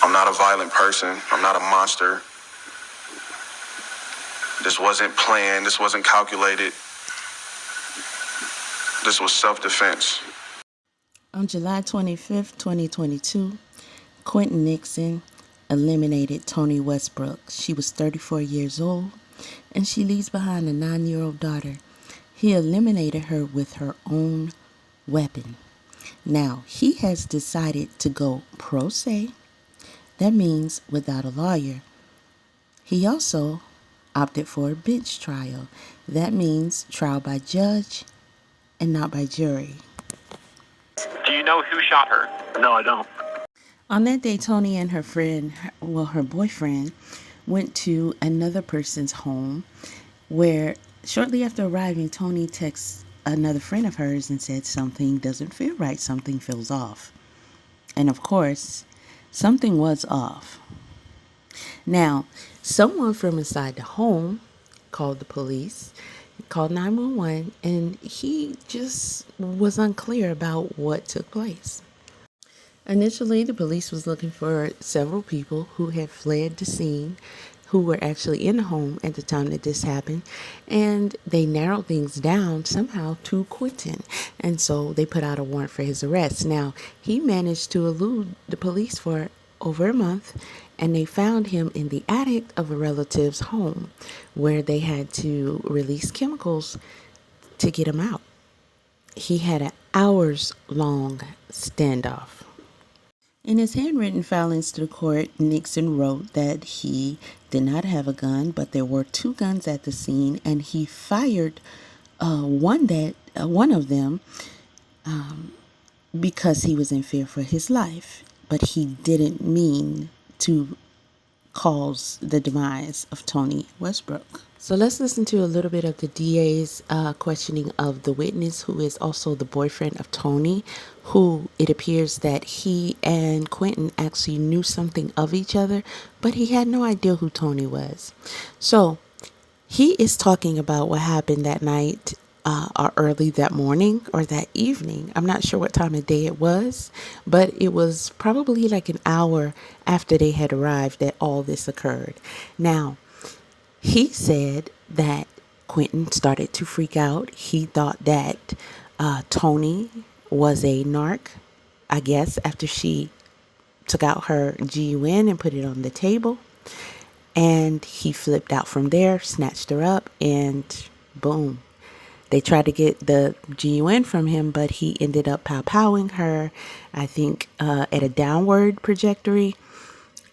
I'm not a violent person. I'm not a monster. This wasn't planned. This wasn't calculated. This was self-defense. On July 25th, 2022, Quinton Nixon eliminated Toni Westover. She was 34 years old, and she leaves behind a 9-year-old daughter. He eliminated her with her own weapon. Now, he has decided to go Proce. That means without a lawyer. He also opted for a bench trial. That means trial by judge and not by jury. Do you know who shot her? No, I don't. On that day, Toni and her friend, her boyfriend, went to another person's home where shortly after arriving, Toni texts another friend of hers and said something doesn't feel right, something feels off. And of course, something was off. Now, someone from inside the home called the police, called 911, and he just was unclear about what took place. Initially, the police was looking for several people who had fled the scene, who were actually in the home at the time that this happened, and they narrowed things down somehow to Quinton, and so they put out a warrant for his arrest. Now, he managed to elude the police for over a month, and they found him in the attic of a relative's home, where they had to release chemicals to get him out. He had an hours-long standoff. In his handwritten filings to the court, Nixon wrote that he did not have a gun, but there were 2 guns at the scene, and he fired one of them because he was in fear for his life. But he didn't mean to cause the demise of Toni Westover. So let's listen to a little bit of the DA's questioning of the witness, who is also the boyfriend of Toni, who it appears that he and Quinton actually knew something of each other, but he had no idea who Toni was. So he is talking about what happened that night or early that morning or that evening. I'm not sure what time of day it was, but it was probably like an hour after they had arrived that all this occurred. Now, he said that Quinton started to freak out. He thought that Toni was a narc, I guess, after she took out her GUN and put it on the table. And he flipped out from there, snatched her up, and boom. They tried to get the GUN from him, but he ended up pow-powing her, I think, at a downward trajectory.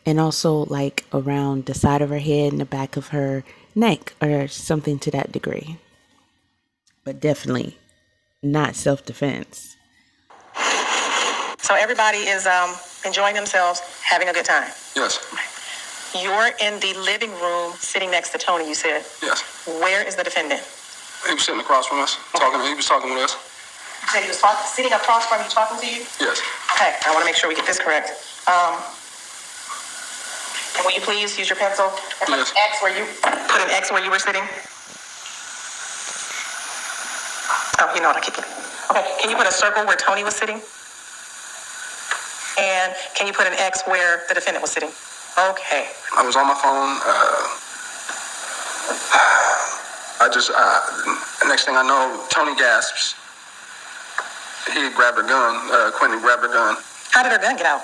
And also like around the side of her head and the back of her neck or something to that degree. But definitely not self-defense. So everybody is enjoying themselves, having a good time. Yes. You're in the living room sitting next to Toni, you said. Yes. Where is the defendant? He was sitting across from us, talking. He was talking with us. You said he was sitting across from you, talking to you? Yes. Okay, I want to make sure we get this correct. And will you please use your pencil and put Yes. an X where you were sitting? Oh, you know what? I keep it. Okay, can you put a circle where Toni was sitting? And can you put an X where the defendant was sitting? Okay. I was on my phone. Next thing I know, Toni gasps. He grabbed her gun. Quinton grabbed her gun. How did her gun get out?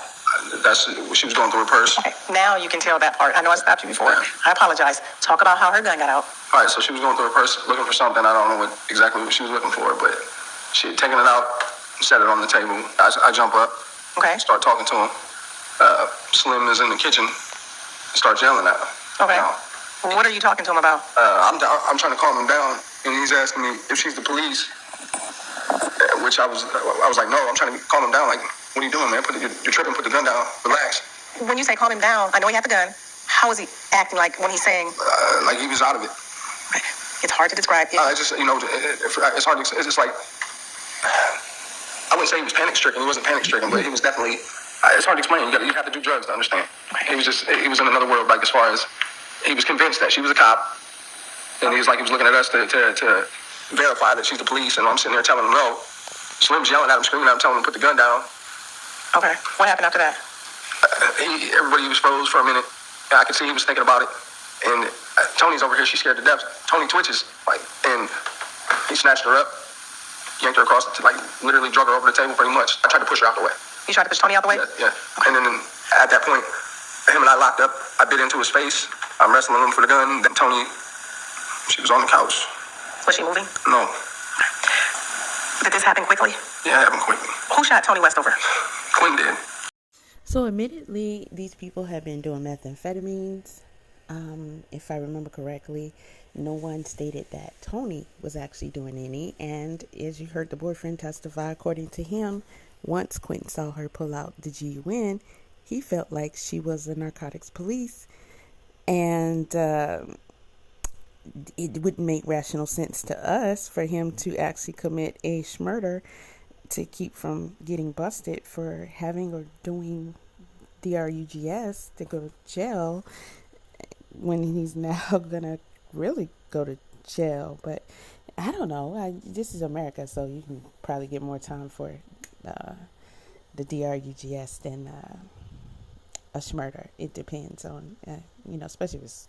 She was going through her purse. Okay, now you can tell that part. I know I stopped you before. Yeah. I apologize. Talk about how her gun got out. All right, so she was going through her purse looking for something. I don't know exactly what she was looking for, but she had taken it out, set it on the table. I jump up, Okay. start talking to him. Slim is in the kitchen, starts yelling at him. Okay. Now, What are you talking to him about? I'm trying to calm him down, and he's asking me if she's the police, which I was like, no, I'm trying to calm him down. Like, what are you doing, man? You're tripping, put the gun down, relax. When you say calm him down, I know he had the gun. How is he acting like when he's saying? Like he was out of it. It's hard to describe. It's just, it's hard to, it's just like, I wouldn't say he was panic stricken. He wasn't panic stricken, but he was definitely, it's hard to explain. You have to do drugs to understand. He was in another world, like as far as, he was convinced that she was a cop, and he was looking at us to verify that she's the police, and I'm sitting there telling him no. Slim's yelling at him, screaming at him, telling him to put the gun down. Okay. What happened after that? Everybody was froze for a minute. I could see he was thinking about it. And Toni's over here. She's scared to death. Toni twitches, and he snatched her up, yanked her across, literally drug her over the table pretty much. I tried to push her out the way. You tried to push Toni out the way? Yeah. And then at that point, him and I locked up. I bit into his face. I'm wrestling him for the gun. Then Toni, she was on the couch. Was she moving? No. Did this happen quickly? Yeah, it happened quickly. Who shot Toni Westover? Quinton did. So admittedly, these people have been doing methamphetamines. If I remember correctly, no one stated that Toni was actually doing any. And as you heard the boyfriend testify, according to him, once Quinton saw her pull out the GUN, he felt like she was the narcotics police. And it wouldn't make rational sense to us for him to actually commit a murder to keep from getting busted for having or doing DRUGS to go to jail when he's now gonna really go to jail. But I don't know. This is America, so you can probably get more time for the DRUGS than a murder. It depends on, especially if it's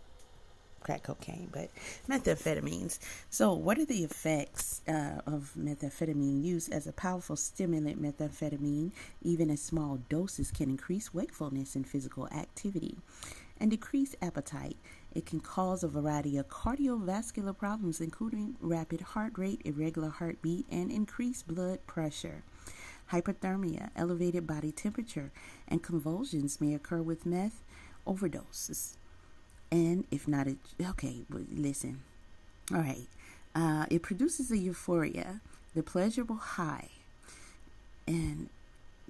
crack cocaine, but methamphetamines. So what are the effects of methamphetamine use? As a powerful stimulant, methamphetamine, even in small doses, can increase wakefulness and physical activity and decrease appetite. It can cause a variety of cardiovascular problems, including rapid heart rate, irregular heartbeat, and increased blood pressure. Hypothermia, elevated body temperature, and convulsions may occur with meth overdoses. And if not, listen. All right. It produces a euphoria, the pleasurable high, and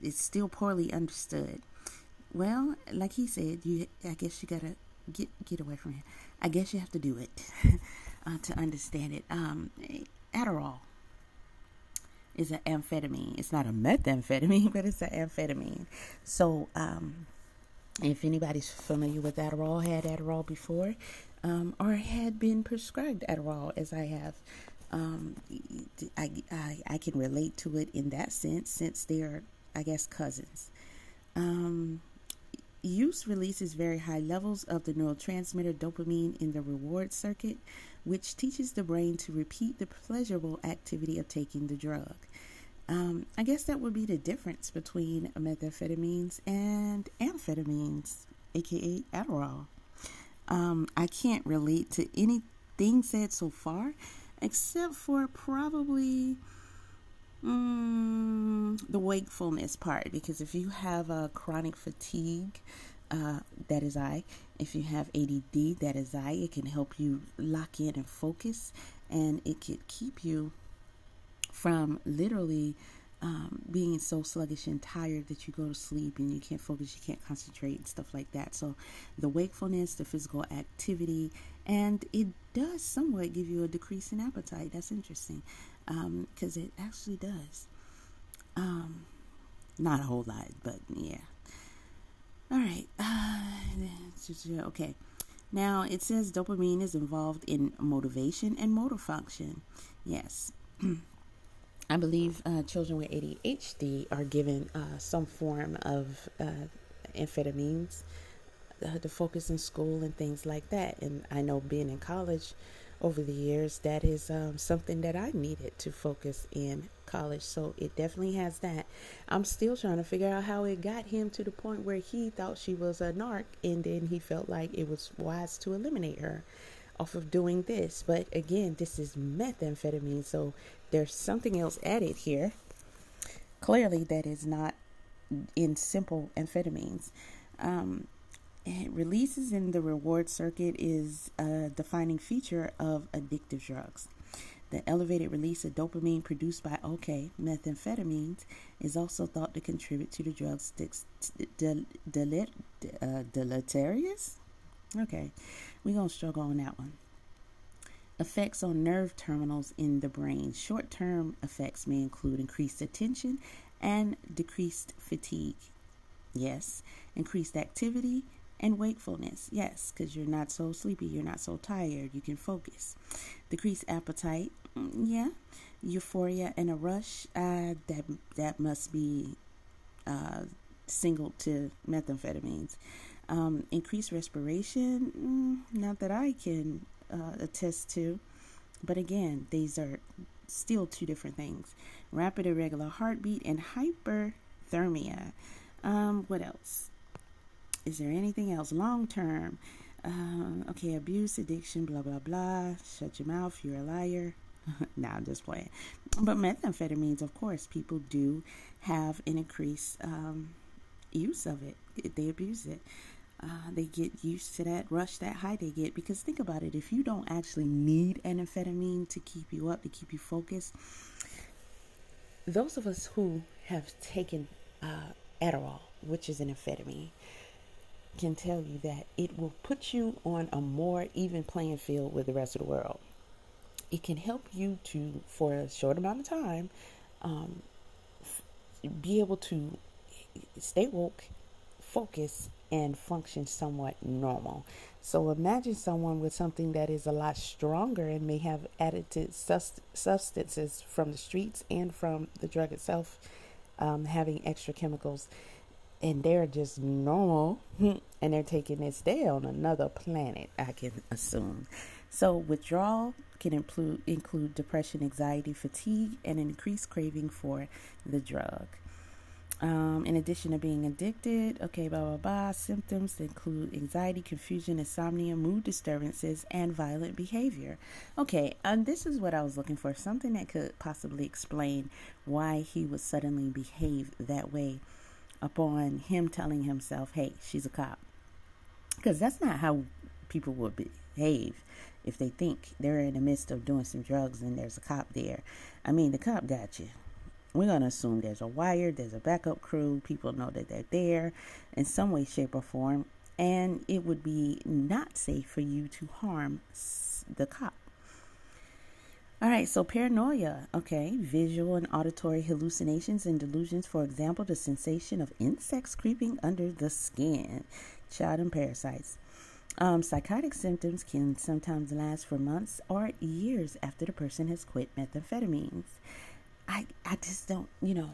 it's still poorly understood. Well, like he said, I guess you gotta get away from it. I guess you have to do it to understand it. Adderall is an amphetamine. It's not a methamphetamine, but it's an amphetamine. So, if anybody's familiar with Adderall, had Adderall before, or had been prescribed Adderall, as I have, I can relate to it in that sense, since they are, I guess, cousins. Use releases very high levels of the neurotransmitter dopamine in the reward circuit, which teaches the brain to repeat the pleasurable activity of taking the drug. I guess that would be the difference between methamphetamines and amphetamines, aka Adderall. I can't relate to anything said so far, except for probably the wakefulness part, because if you have a chronic fatigue, that is I. If you have ADD, that is I. It can help you lock in and focus, and it could keep you from literally being so sluggish and tired that you go to sleep and you can't focus, you can't concentrate and stuff like that. So the wakefulness, the physical activity, and it does somewhat give you a decrease in appetite. That's interesting, because it actually does. Not a whole lot, but yeah. All right. Okay. Now it says dopamine is involved in motivation and motor function. Yes. I believe children with ADHD are given some form of amphetamines to focus in school and things like that. And I know, being in college over the years, that is something that I needed to focus in college. So it definitely has that. I'm still trying to figure out how it got him to the point where he thought she was a narc, and then he felt like it was wise to eliminate her off of doing this. But again, this is methamphetamine, so there's something else added here. Clearly, that is not in simple amphetamines. It releases in the reward circuit is a defining feature of addictive drugs. The elevated release of dopamine produced by methamphetamines is also thought to contribute to the drug's deleterious. Okay, we're going to struggle on that one. Effects on nerve terminals in the brain. Short-term effects may include increased attention and decreased fatigue. Yes. Increased activity and wakefulness. Yes, because you're not so sleepy, you're not so tired, you can focus. Decreased appetite. Yeah. Euphoria and a rush. That must be singled to methamphetamines. Increased respiration, not that I can attest to, but again, these are still two different things. Rapid irregular heartbeat and hyperthermia. What else? Is there anything else? Long term. Okay, abuse, addiction, blah, blah, blah. Shut your mouth, you're a liar. Nah, I'm just playing. But methamphetamines, of course, people do have an increased use of it. They abuse it. They get used to that rush, that high they get. Because think about it, if you don't actually need an amphetamine to keep you up, to keep you focused, those of us who have taken Adderall, which is an amphetamine, can tell you that it will put you on a more even playing field with the rest of the world. It can help you to, for a short amount of time, be able to stay woke, focus, and function somewhat normal. So imagine someone with something that is a lot stronger and may have added to substances from the streets and from the drug itself, having extra chemicals, and they're just normal, and they're taking this. They're on another planet, I can assume. So withdrawal can include depression, anxiety, fatigue, and an increased craving for the drug. In addition to being addicted, okay, blah, blah, blah, symptoms include anxiety, confusion, insomnia, mood disturbances, and violent behavior. Okay, this is what I was looking for, something that could possibly explain why he would suddenly behave that way upon him telling himself, hey, she's a cop. Because that's not how people would behave if they think they're in the midst of doing some drugs and there's a cop there. I mean, the cop got you. We're going to assume there's a wire, there's a backup crew, people know that they're there in some way, shape, or form, and it would be not safe for you to harm the cop. All right, so paranoia, okay, visual and auditory hallucinations and delusions, for example, the sensation of insects creeping under the skin, child and parasites. Psychotic symptoms can sometimes last for months or years after the person has quit methamphetamines. I just don't, and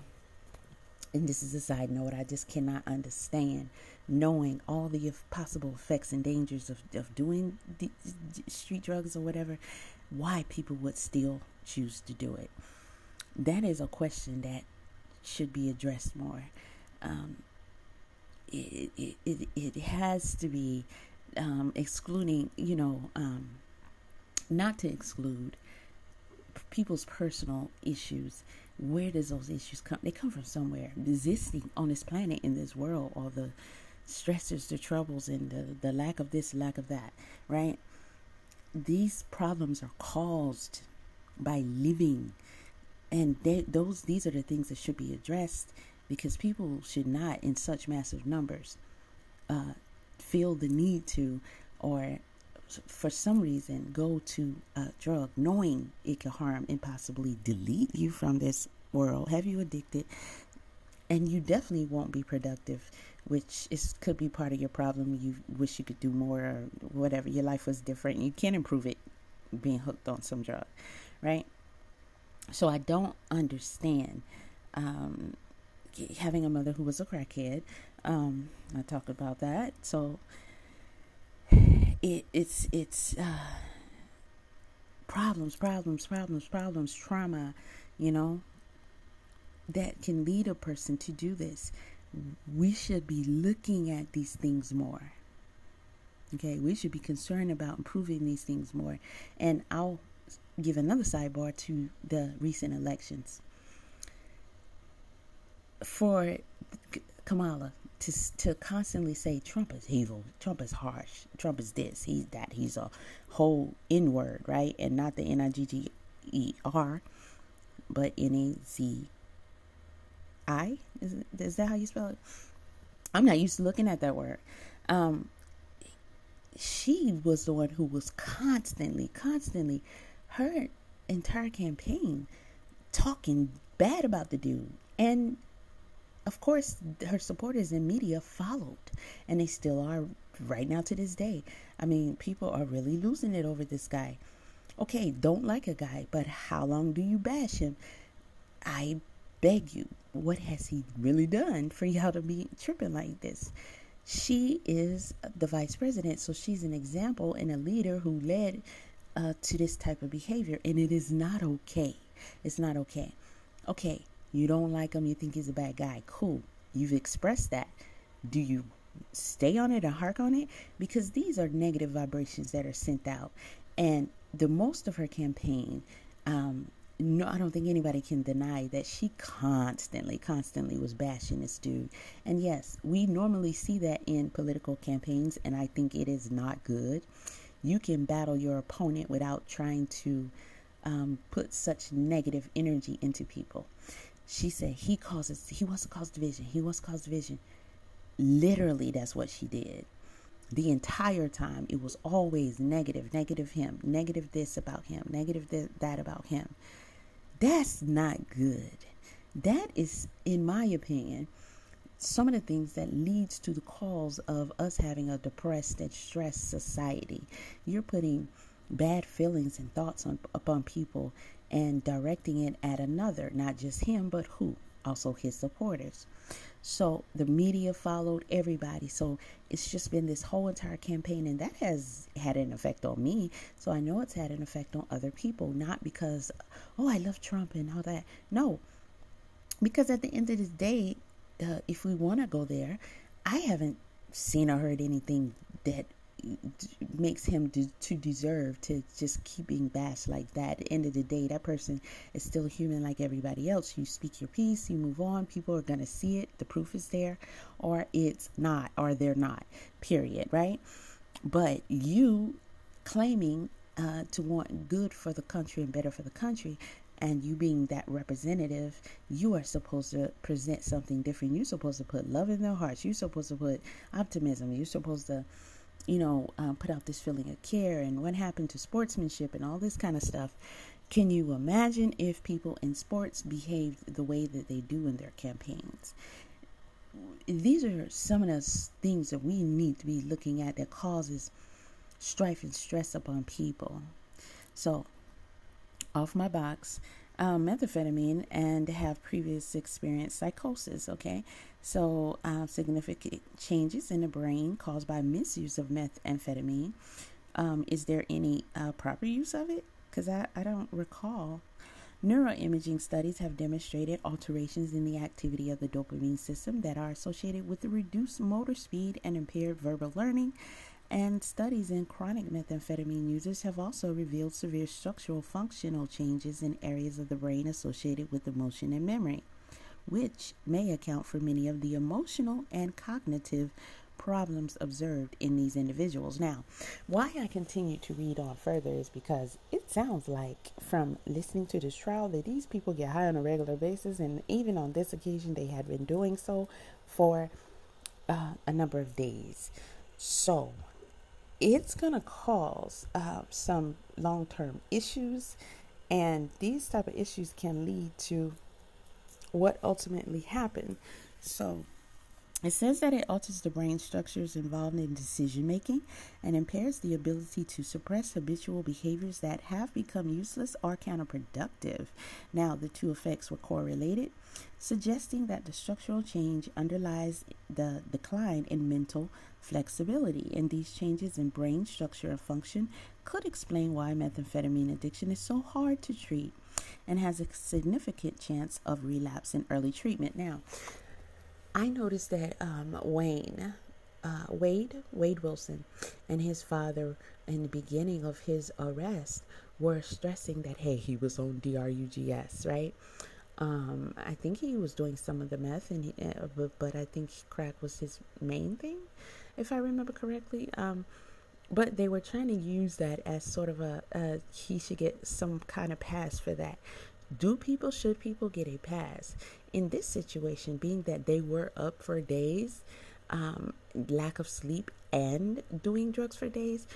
this is a side note, I just cannot understand, knowing all the possible effects and dangers of doing the street drugs or whatever, why people would still choose to do it. That is a question that should be addressed more. It has to be excluding, not to exclude people's personal issues. Where does those issues come? They come from somewhere. Existing on this planet, in this world, all the stressors, the troubles, and the lack of this, lack of that, right? These problems are caused by living, and these are the things that should be addressed, because people should not, in such massive numbers, feel the need to, or for some reason, go to a drug knowing it can harm and possibly delete you from this world, have you addicted, and you definitely won't be productive, which could be part of your problem. You wish you could do more or whatever. Your life was different. You can't improve it being hooked on some drug, right? So I don't understand having a mother who was a crackhead. I talked about that. So it's problems, trauma, that can lead a person to do this. We should be looking at these things more. Okay, we should be concerned about improving these things more. And I'll give another sidebar to the recent elections. For Kamala to constantly say Trump is evil, Trump is harsh, Trump is this, he's that, he's a whole N-word, right? And not the N-I-G-G-E-R, but N-A-Z-I? Is that how you spell it? I'm not used to looking at that word. She was the one who was constantly, her entire campaign talking bad about the dude. And of course, her supporters and media followed, and they still are right now to this day. I mean, people are really losing it over this guy. Okay, don't like a guy, but how long do you bash him? I beg you, what has he really done for y'all to be tripping like this? She is the vice president, so she's an example and a leader who led to this type of behavior, and it is not okay. It's not okay. Okay, you don't like him, you think he's a bad guy. Cool. You've expressed that. Do you stay on it or hark on it? Because these are negative vibrations that are sent out. And the most of her campaign, no, I don't think anybody can deny that she constantly was bashing this dude. And yes, we normally see that in political campaigns, and I think it is not good. You can battle your opponent without trying to put such negative energy into people. She said he wants to cause division. He wants to cause division. Literally, that's what she did. The entire time, it was always negative him, negative this about him, negative that about him. That's not good. That is, in my opinion, some of the things that leads to the cause of us having a depressed and stressed society. You're putting bad feelings and thoughts upon people and directing it at another, not just him, but who? Also his supporters. So the media followed everybody. So it's just been this whole entire campaign, and that has had an effect on me. So I know it's had an effect on other people, not because, oh, I love Trump and all that. No, because at the end of the day, if we want to go there, I haven't seen or heard anything that makes him to deserve to just keep being bashed like that. At the end of the day, that person is still human like everybody else. You speak your piece, you move on, people are going to see it, the proof is there, or it's not, or they're not, period, right? But you claiming to want good for the country and better for the country, and you being that representative, you are supposed to present something different. You're supposed to put love in their hearts. You're supposed to put optimism. You're supposed to put out this feeling of care and what happened to sportsmanship and all this kind of stuff. Can you imagine if people in sports behaved the way that they do in their campaigns? These are some of the things that we need to be looking at that causes strife and stress upon people. So, off my box, methamphetamine and have previous experienced psychosis. Okay, so significant changes in the brain caused by misuse of methamphetamine. Is there any proper use of it? Because I don't recall. Neuroimaging studies have demonstrated alterations in the activity of the dopamine system that are associated with the reduced motor speed and impaired verbal learning. And studies in chronic methamphetamine users have also revealed severe structural functional changes in areas of the brain associated with emotion and memory, which may account for many of the emotional and cognitive problems observed in these individuals. Now, why I continue to read on further is because it sounds like from listening to this trial that these people get high on a regular basis, and even on this occasion they had been doing so for a number of days. So it's going to cause some long-term issues, and these type of issues can lead to what ultimately happened. So it says that it alters the brain structures involved in decision making and impairs the ability to suppress habitual behaviors that have become useless or counterproductive. Now, the two effects were correlated, suggesting that the structural change underlies the decline in mental flexibility. And these changes in brain structure and function could explain why methamphetamine addiction is so hard to treat and has a significant chance of relapse in early treatment. Now, I noticed that Wade Wilson and his father in the beginning of his arrest were stressing that, hey, he was on DRUGS, right? I think he was doing some of the meth, but I think crack was his main thing, if I remember correctly. But they were trying to use that as sort of he should get some kind of pass for that. Should people get a pass? In this situation, being that they were up for days, lack of sleep and doing drugs for days,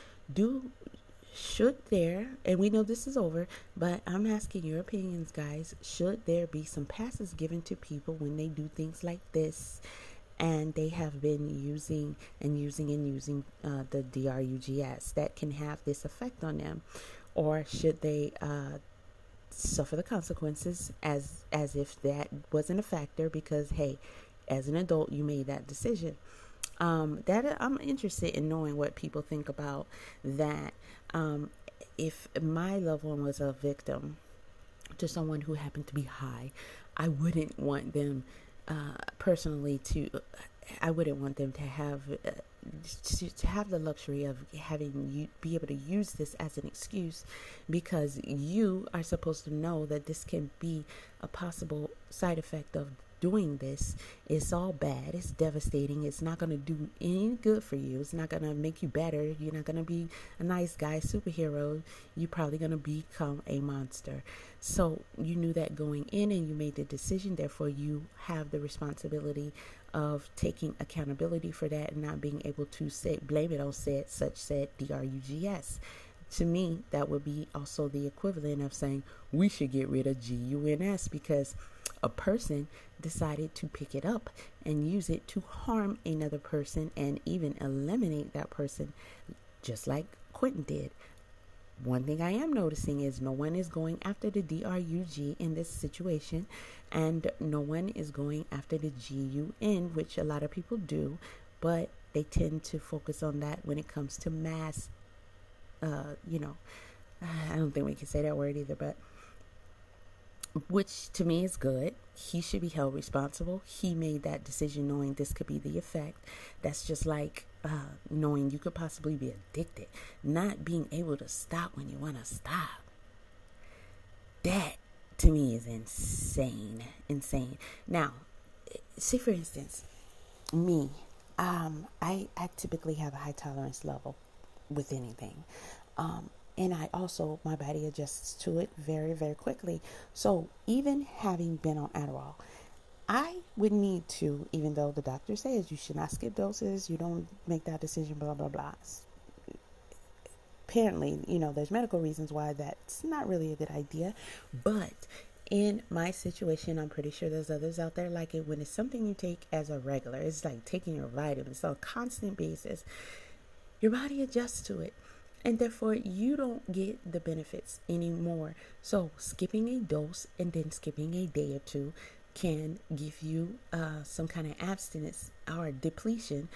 should there, and we know this is over, but I'm asking your opinions, guys, should there be some passes given to people when they do things like this and they have been using the DRUGS that can have this effect on them? Or should they suffer the consequences as if that wasn't a factor, because hey, as an adult you made that decision. That I'm interested in knowing what people think about that. If my loved one was a victim to someone who happened to be high, I wouldn't want them personally to. I wouldn't want them to have the luxury of having you be able to use this as an excuse, because you are supposed to know that this can be a possible side effect of doing this. It's all bad. It's devastating. It's not going to do any good for you. It's not going to make you better. You're not going to be a nice guy, superhero. You're probably going to become a monster. So you knew that going in, and you made the decision. Therefore, you have the responsibility of taking accountability for that and not being able to blame it on said drugs. To me, that would be also the equivalent of saying we should get rid of GUNS, because a person decided to pick it up and use it to harm another person and even eliminate that person, just like Quinton did. One thing I am noticing is no one is going after the DRUG in this situation, and no one is going after the GUN, which a lot of people do, but they tend to focus on that when it comes to mass, I don't think we can say that word either, but which to me is good. He should be held responsible. He made that decision knowing this could be the effect. That's just like knowing you could possibly be addicted, not being able to stop when you want to stop. That to me is insane. Now, say for instance, me, I typically have a high tolerance level with anything. And my body adjusts to it very, very quickly. So even having been on Adderall, I would need to, even though the doctor says you should not skip doses, you don't make that decision, blah, blah, blah. Apparently, there's medical reasons why that's not really a good idea. But in my situation, I'm pretty sure there's others out there like it. When it's something you take as a regular, it's like taking your vitamins on a constant basis. Your body adjusts to it. And therefore, you don't get the benefits anymore. So skipping a dose and then skipping a day or two can give you some kind of abstinence or depletion,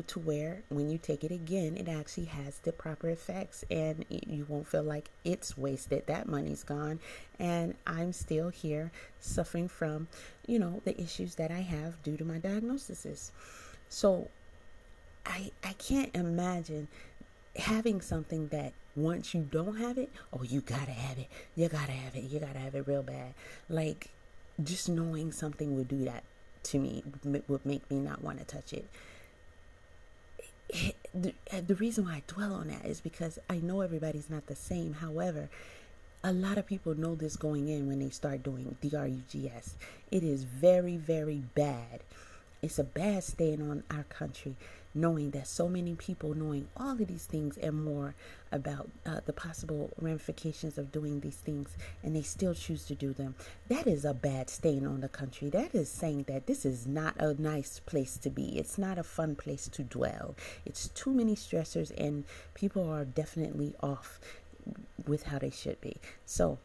to where when you take it again, it actually has the proper effects, and you won't feel like it's wasted. That money's gone, and I'm still here suffering from, the issues that I have due to my diagnoses. So I can't imagine having something that once you don't have it, you gotta have it. You gotta have it real bad. Like, just knowing something would do that to me would make me not want to touch it. The reason why I dwell on that is because I know everybody's not the same. However, a lot of people know this going in when they start doing DRUGS. It is very, very bad. It's a bad stain on our country, knowing that so many people knowing all of these things and more about the possible ramifications of doing these things, and they still choose to do them. That is a bad stain on the country. That is saying that this is not a nice place to be. It's not a fun place to dwell. It's too many stressors, and people are definitely off with how they should be. So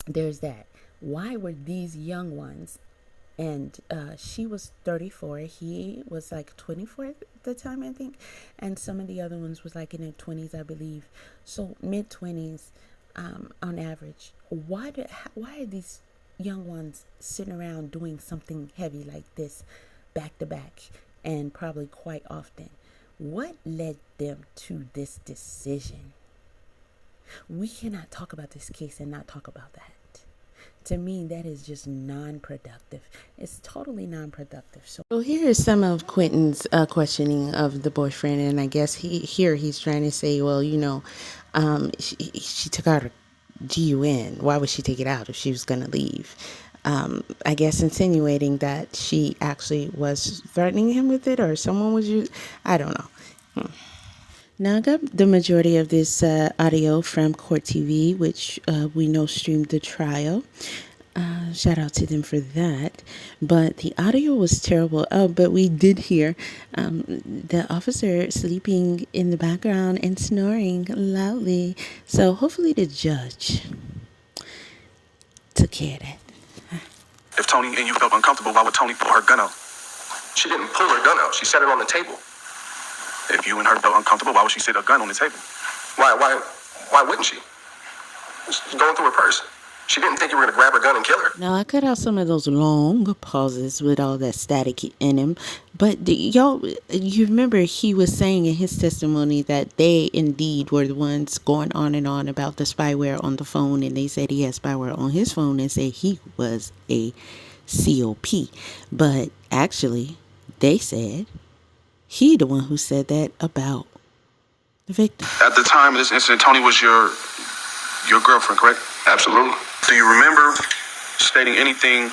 there's that. Why were these young ones, and she was 34, he was like 24 at the time, I think, and some of the other ones was like in their 20s, I believe, so mid-20s on average. Why are these young ones sitting around doing something heavy like this back to back, and probably quite often? What led them to this decision? We cannot talk about this case and not talk about that. To me, that is just non-productive. It's totally non-productive. So here is some of Quinton's questioning of the boyfriend, and I guess he's trying to say, well, she took out her GUN. Why would she take it out if she was going to leave? I guess insinuating that she actually was threatening him with it, or someone was I don't know. Now I got the majority of this audio from Court TV, which we know streamed the trial. Shout out to them for that. But the audio was terrible. Oh, but we did hear the officer sleeping in the background and snoring loudly. So hopefully the judge took care of that. If Toni and you felt uncomfortable, why would Toni pull her gun out? She didn't pull her gun out. She set it on the table. If you and her felt uncomfortable, why would she sit a gun on the table? Why wouldn't she? It's going through her purse. She didn't think you were going to grab her gun and kill her. Now, I cut out some of those long pauses with all that static in him. But y'all, you remember he was saying in his testimony that they indeed were the ones going on and on about the spyware on the phone. And they said he had spyware on his phone and said he was a COP. But actually, they said he the one who said that about the victim. At the time of this incident, Toni was your girlfriend, correct? Absolutely. Do you remember stating anything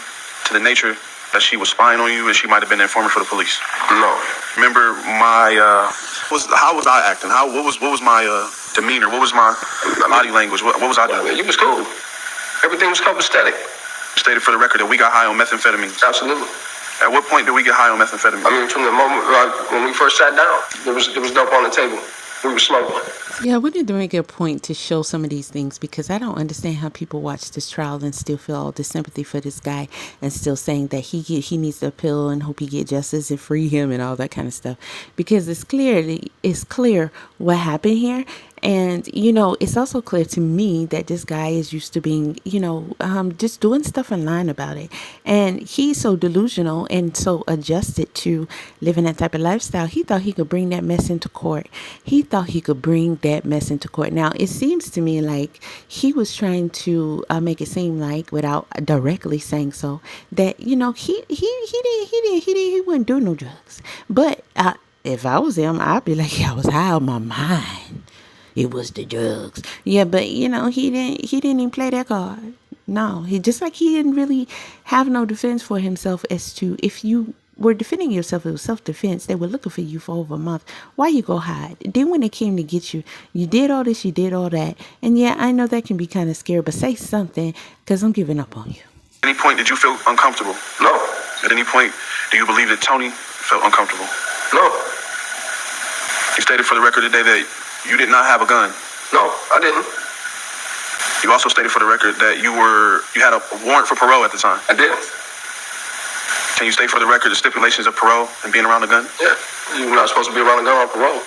to the nature that she was spying on you and she might have been an informant for the police? No. Remember how was I acting? What was my demeanor? What was my body language? What was I doing? You was cool. Everything was copacetic. Stated for the record that we got high on methamphetamine. Absolutely. At what point did we get high on methamphetamine? I mean, from the moment when we first sat down, there was dope on the table. We were smoking. Yeah, we need to make a point to show some of these things because I don't understand how people watch this trial and still feel all this sympathy for this guy and still saying that he needs to appeal and hope he get justice and free him and all that kind of stuff. Because it's clear what happened here. And, it's also clear to me that this guy is used to being, just doing stuff online about it. And he's so delusional and so adjusted to living that type of lifestyle. He thought he could bring that mess into court. Now, it seems to me like he was trying to make it seem like, without directly saying so, that, he wouldn't do no drugs. But if I was him, I'd be like, I was high on my mind. It was the drugs. Yeah, but he didn't even play that card. No, he didn't really have no defense for himself as to if you were defending yourself, it was self-defense. They were looking for you for over a month. Why you go hide? Then when they came to get you, you did all this, you did all that. And yeah, I know that can be kind of scary, but say something because I'm giving up on you. At any point did you feel uncomfortable? No. At any point do you believe that Toni felt uncomfortable? No. You stated for the record today that you did not have a gun. No, I didn't. You also stated for the record that you had a warrant for parole at the time. I did. Can you state for the record the stipulations of parole and being around a gun? Yeah. You're not supposed to be around a gun on parole.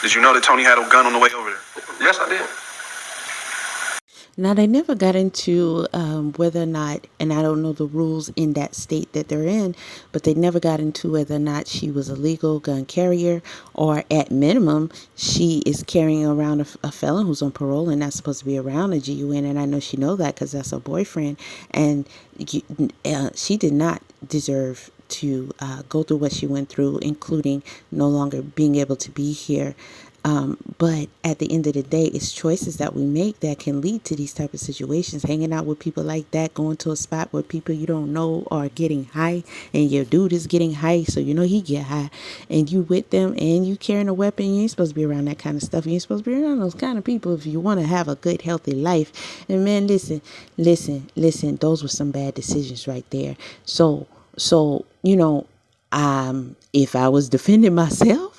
Did you know that Toni had a gun on the way over there? Yes, I did. Now, they never got into whether or not, and I don't know the rules in that state that they're in, but they never got into whether or not she was a legal gun carrier or at minimum, she is carrying around a felon who's on parole and not supposed to be around a GUN. And I know she know that because that's her boyfriend. And she did not deserve to go through what she went through, including no longer being able to be here. But at the end of the day, it's choices that we make that can lead to these type of situations. Hanging out with people like that, going to a spot where people you don't know are getting high and your dude is getting high. So, he get high and you with them and you carrying a weapon. You ain't supposed to be around that kind of stuff. You ain't supposed to be around those kind of people if you want to have a good, healthy life. And man, listen, those were some bad decisions right there. So, if I was defending myself,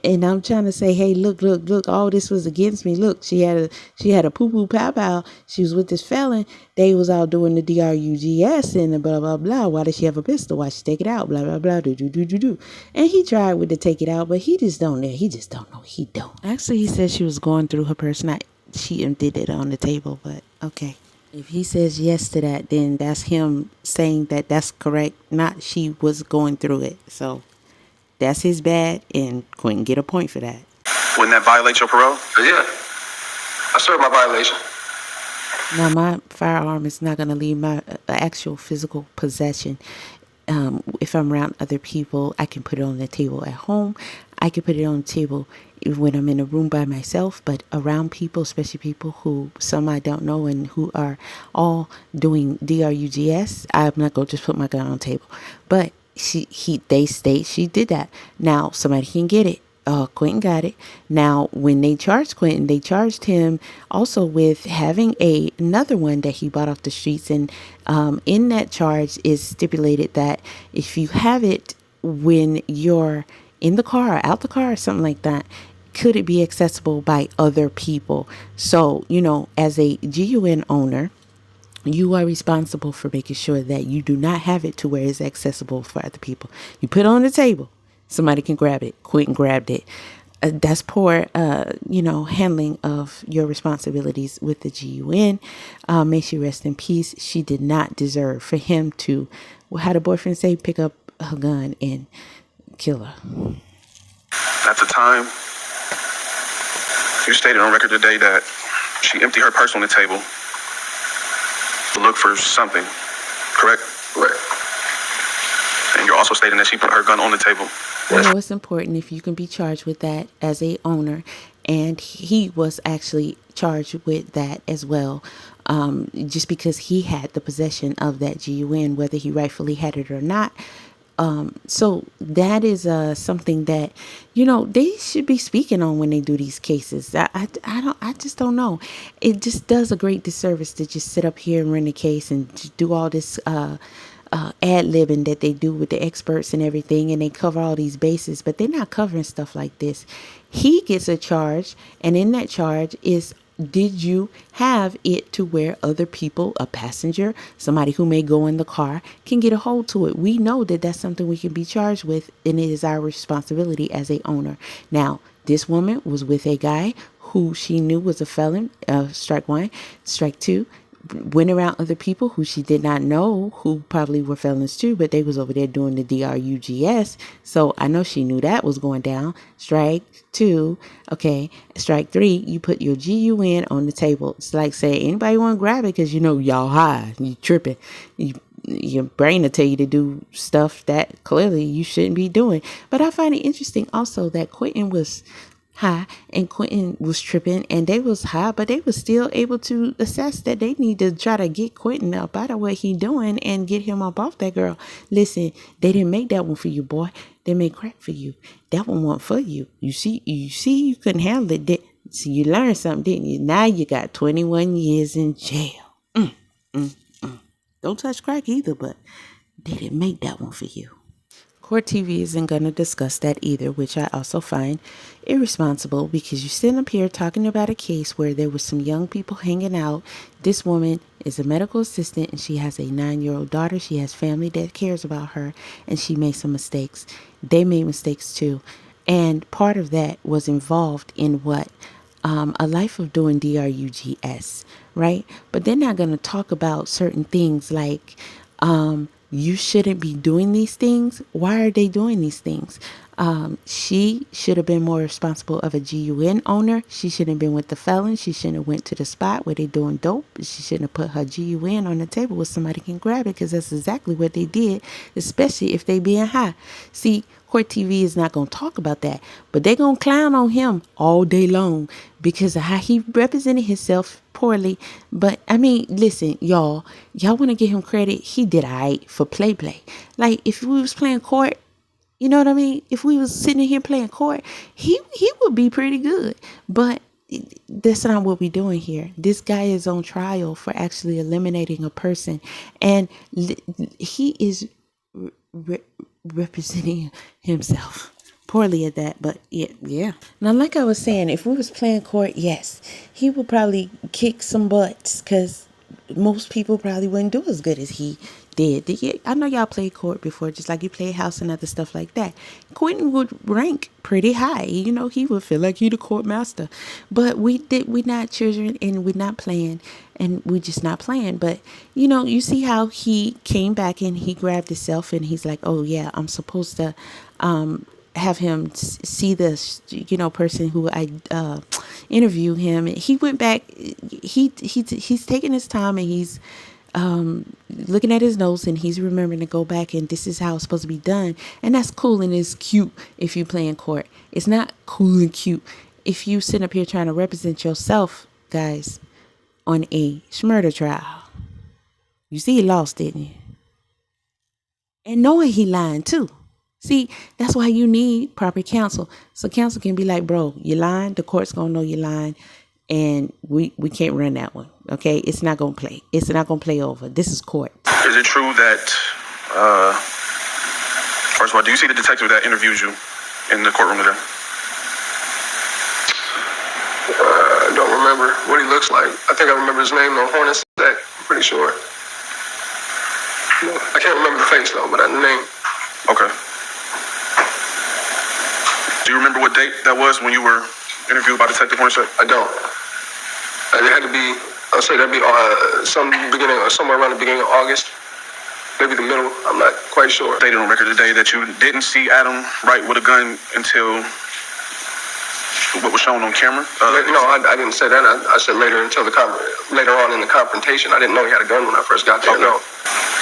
and I'm trying to say, hey, look, all this was against me. Look, she had a poo-poo pow-pow. She was with this felon. They was out doing the DRUGS and the blah, blah, blah. Why does she have a pistol? Why she take it out? Blah, blah, blah, do. And he tried to take it out, but he just don't know. He just don't know. He don't. Actually, he said she was going through her purse. She did it on the table, but okay. If he says yes to that, then that's him saying that that's correct. Not she was going through it. So that's his bad, and Quinton get a point for that. Wouldn't that violate your parole? Yeah. I served my violation. Now, my firearm is not going to leave my actual physical possession. If I'm around other people, I can put it on the table at home. I can put it on the table when I'm in a room by myself, but around people, especially people who some I don't know and who are all doing DRUGS, I'm not going to just put my gun on the table. But they state she did that. Now, somebody can get it. Quinton got it. Now, when they charged Quinton, they charged him also with having another one that he bought off the streets. And in that charge is stipulated that if you have it when you're in the car or out the car or something like that, could it be accessible by other people? So, as a GUN owner, You are responsible for making sure that you do not have it to where it's accessible for other people. You put it on the table, somebody can grab it. Quinton grabbed it. That's poor, handling of your responsibilities with the GUN. May she rest in peace. She did not deserve for him to, how the boyfriend say, pick up her gun and kill her. At the time, you stated on record today that she emptied her purse on the table to look for something, correct? Right. And you're also stating that she put her gun on the table. You know, it's important if you can be charged with that as a owner, and he was actually charged with that as well, just because he had the possession of that GUN, whether he rightfully had it or not. So that is something that, they should be speaking on when they do these cases. I just don't know. It just does a great disservice to just sit up here and run the case and just do all this ad-libbing that they do with the experts and everything, and they cover all these bases, but they're not covering stuff like this. He gets a charge, and in that charge is, did you have it to where other people, a passenger, somebody who may go in the car, can get a hold to it? We know that that's something we can be charged with, and it is our responsibility as a owner. Now, this woman was with a guy who she knew was a felon, strike one. Strike two, went around other people who she did not know, who probably were felons too, but they was over there doing the DRUGS. So I know she knew that was going down. Strike two. Okay. Strike three, you put your GUN on the table. It's like saying, anybody want to grab it? Because y'all high, you tripping. Your brain will tell you to do stuff that clearly you shouldn't be doing. But I find it interesting also that Quinton was high and Quinton was tripping, and they was high, but they was still able to assess that they need to try to get Quinton up out of what he doing and get him up off that girl. Listen, they didn't make that one for you, boy. They made crack for you. That one wasn't for you. You see, you couldn't handle it. So you learned something, didn't you? Now you got 21 years in jail. Don't touch crack either, but they didn't make that one for you. Court TV isn't going to discuss that either, which I also find irresponsible, because you're sitting up here talking about a case where there were some young people hanging out. This woman is a medical assistant, and she has a 9-year-old daughter. She has family that cares about her, and she made some mistakes. They made mistakes too. And part of that was involved in what? A life of doing DRUGS, right? But they're not going to talk about certain things like, you shouldn't be doing these things. Why are they doing these things? She should have been more responsible of a GUN owner. She shouldn't have been with the felon. She shouldn't have went to the spot where they doing dope. She shouldn't have put her GUN on the table where somebody can grab it, because that's exactly what they did, especially if they being high. See, Court TV is not going to talk about that, but they're going to clown on him all day long because of how he represented himself poorly. But I mean, listen, y'all want to give him credit. He did all right for play. Like, if we was playing court, you know what I mean? If we was sitting here playing court, he would be pretty good. But that's not what we're doing here. This guy is on trial for actually eliminating a person, and he is representing himself poorly at that. But yeah. Now, like I was saying, if we was playing court, yes, he would probably kick some butts, because most people probably wouldn't do as good as he did. I know y'all played court before, just like you played house and other stuff like that. Quinton would rank pretty high. He would feel like he the court master. But we're not children, and we're not playing, and we just not playing. But you see how he came back and he grabbed himself, and he's like, oh yeah, I'm supposed to have him see this person who I interview him. And he went back. He's taking his time, and he's looking at his notes, and he's remembering to go back, and this is how it's supposed to be done. And that's cool and it's cute if you play in court. It's not cool and cute if you sit up here trying to represent yourself, guys, on a murder trial. You see, he lost, didn't you? And knowing he lying too. See, that's why you need proper counsel. So counsel can be like, bro, you lying. The court's gonna know you're lying, and we can't run that one. Okay, it's not gonna play. It's not gonna play over. This is court. Is it true that, first of all, do you see the detective that interviewed you in the courtroom today? I don't remember what he looks like. I think I remember his name, though. Hornets. suspect. I'm pretty sure. I can't remember the face though, but I know the name. Okay. Do you remember what date that was when you were interviewed by Detective Hornset? I don't. It had to be. I'll say that'd be somewhere around the beginning of August, maybe the middle. I'm not quite sure. Stated on record today that you didn't see Adam Wright with a gun until what was shown on camera. No, I didn't say that. I said later later on in the confrontation. I didn't know he had a gun when I first got there. Okay. No.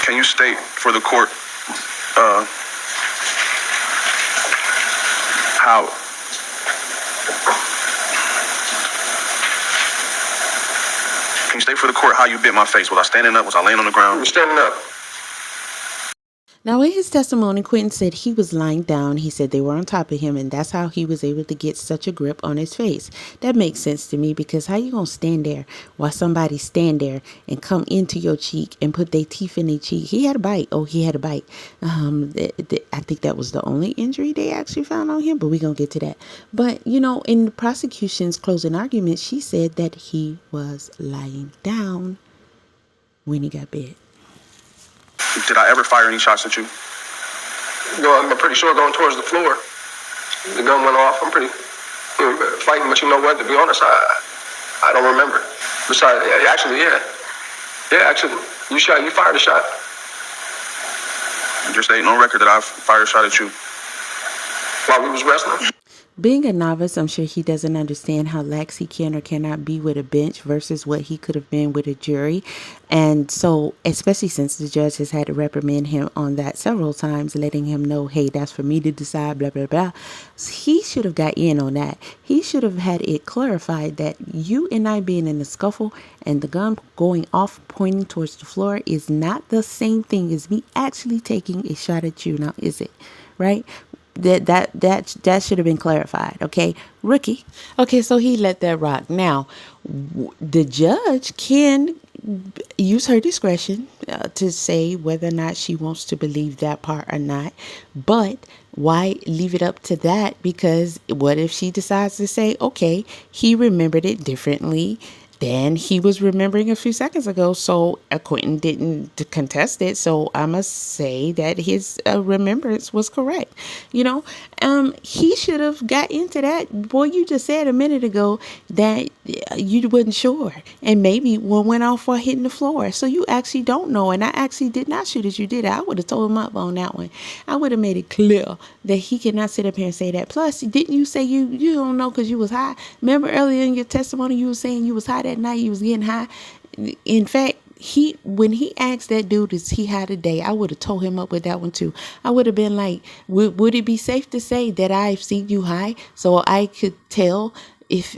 Can you state for the court how? Can you state for the court how you bit my face? Was I standing up? Was I laying on the ground? I'm standing up. Now, in his testimony, Quinton said he was lying down. He said they were on top of him, and that's how he was able to get such a grip on his face. That makes sense to me, because how you gonna stand there while somebody stand there and come into your cheek and put their teeth in their cheek? He had a bite. Oh, he had a bite. I think that was the only injury they actually found on him, but we're gonna get to that. But, you know, in the prosecution's closing argument, she said that he was lying down when he got bit. Did I ever fire any shots at you? I'm pretty sure going towards the floor. The gun went off. I'm pretty fighting, but you know what? To be honest, I don't remember. Besides, actually, yeah. Yeah, actually, you fired a shot. You're stating on record that I fired a shot at you while we was wrestling. Being a novice, I'm sure he doesn't understand how lax he can or cannot be with a bench versus what he could have been with a jury. And so, especially since the judge has had to reprimand him on that several times, letting him know, hey, that's for me to decide, blah, blah, blah. He should have got in on that. He should have had it clarified that you and I being in a scuffle and the gun going off, pointing towards the floor is not the same thing as me actually taking a shot at you. Now, is it? Right? That should have been clarified. Okay, rookie. Okay, so he let that rock. Now, the judge can use her discretion to say whether or not she wants to believe that part or not. But why leave it up to that? Because what if she decides to say, okay, he remembered it differently than he was remembering a few seconds ago. So Quinton didn't contest it. So I must say that his remembrance was correct. You know, he should have got into that. Boy, you just said a minute ago that you wasn't sure. And maybe one went off while hitting the floor. So you actually don't know. And I actually did not shoot as you did. I would have told him up on that one. I would have made it clear that he cannot sit up here and say that. Plus, didn't you say you don't know because you was high? Remember earlier in your testimony, you were saying you was high that night, you was getting high. In fact, when he asked that dude, is he high today? I would have told him up with that one too. I would have been like, would it be safe to say that I've seen you high so I could tell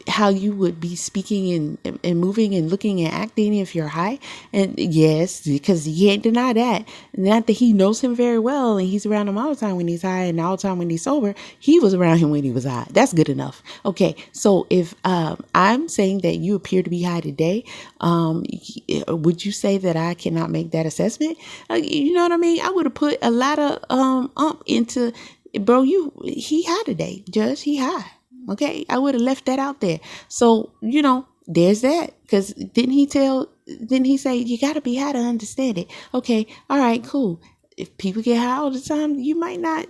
how you would be speaking and moving and looking and acting if you're high? And yes, because he can't deny that. Not that he knows him very well and he's around him all the time when he's high and all the time when he's sober. He was around him when he was high. That's good enough. Okay, so if I'm saying that you appear to be high today, would you say that I cannot make that assessment? You know what I mean? I would have put a lot of into, bro, he high today, Judge, he high. Okay, I would have left that out there. So, you know, there's that. Because didn't he say you got to be high to understand it? Okay, all right, cool. If people get high all the time, you might not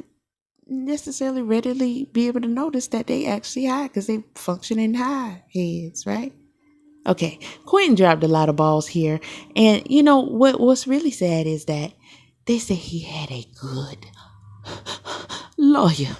necessarily readily be able to notice that they actually high because they function in high heads, right? Okay, Quinton dropped a lot of balls here. And, you know, what's really sad is that they say he had a good lawyer.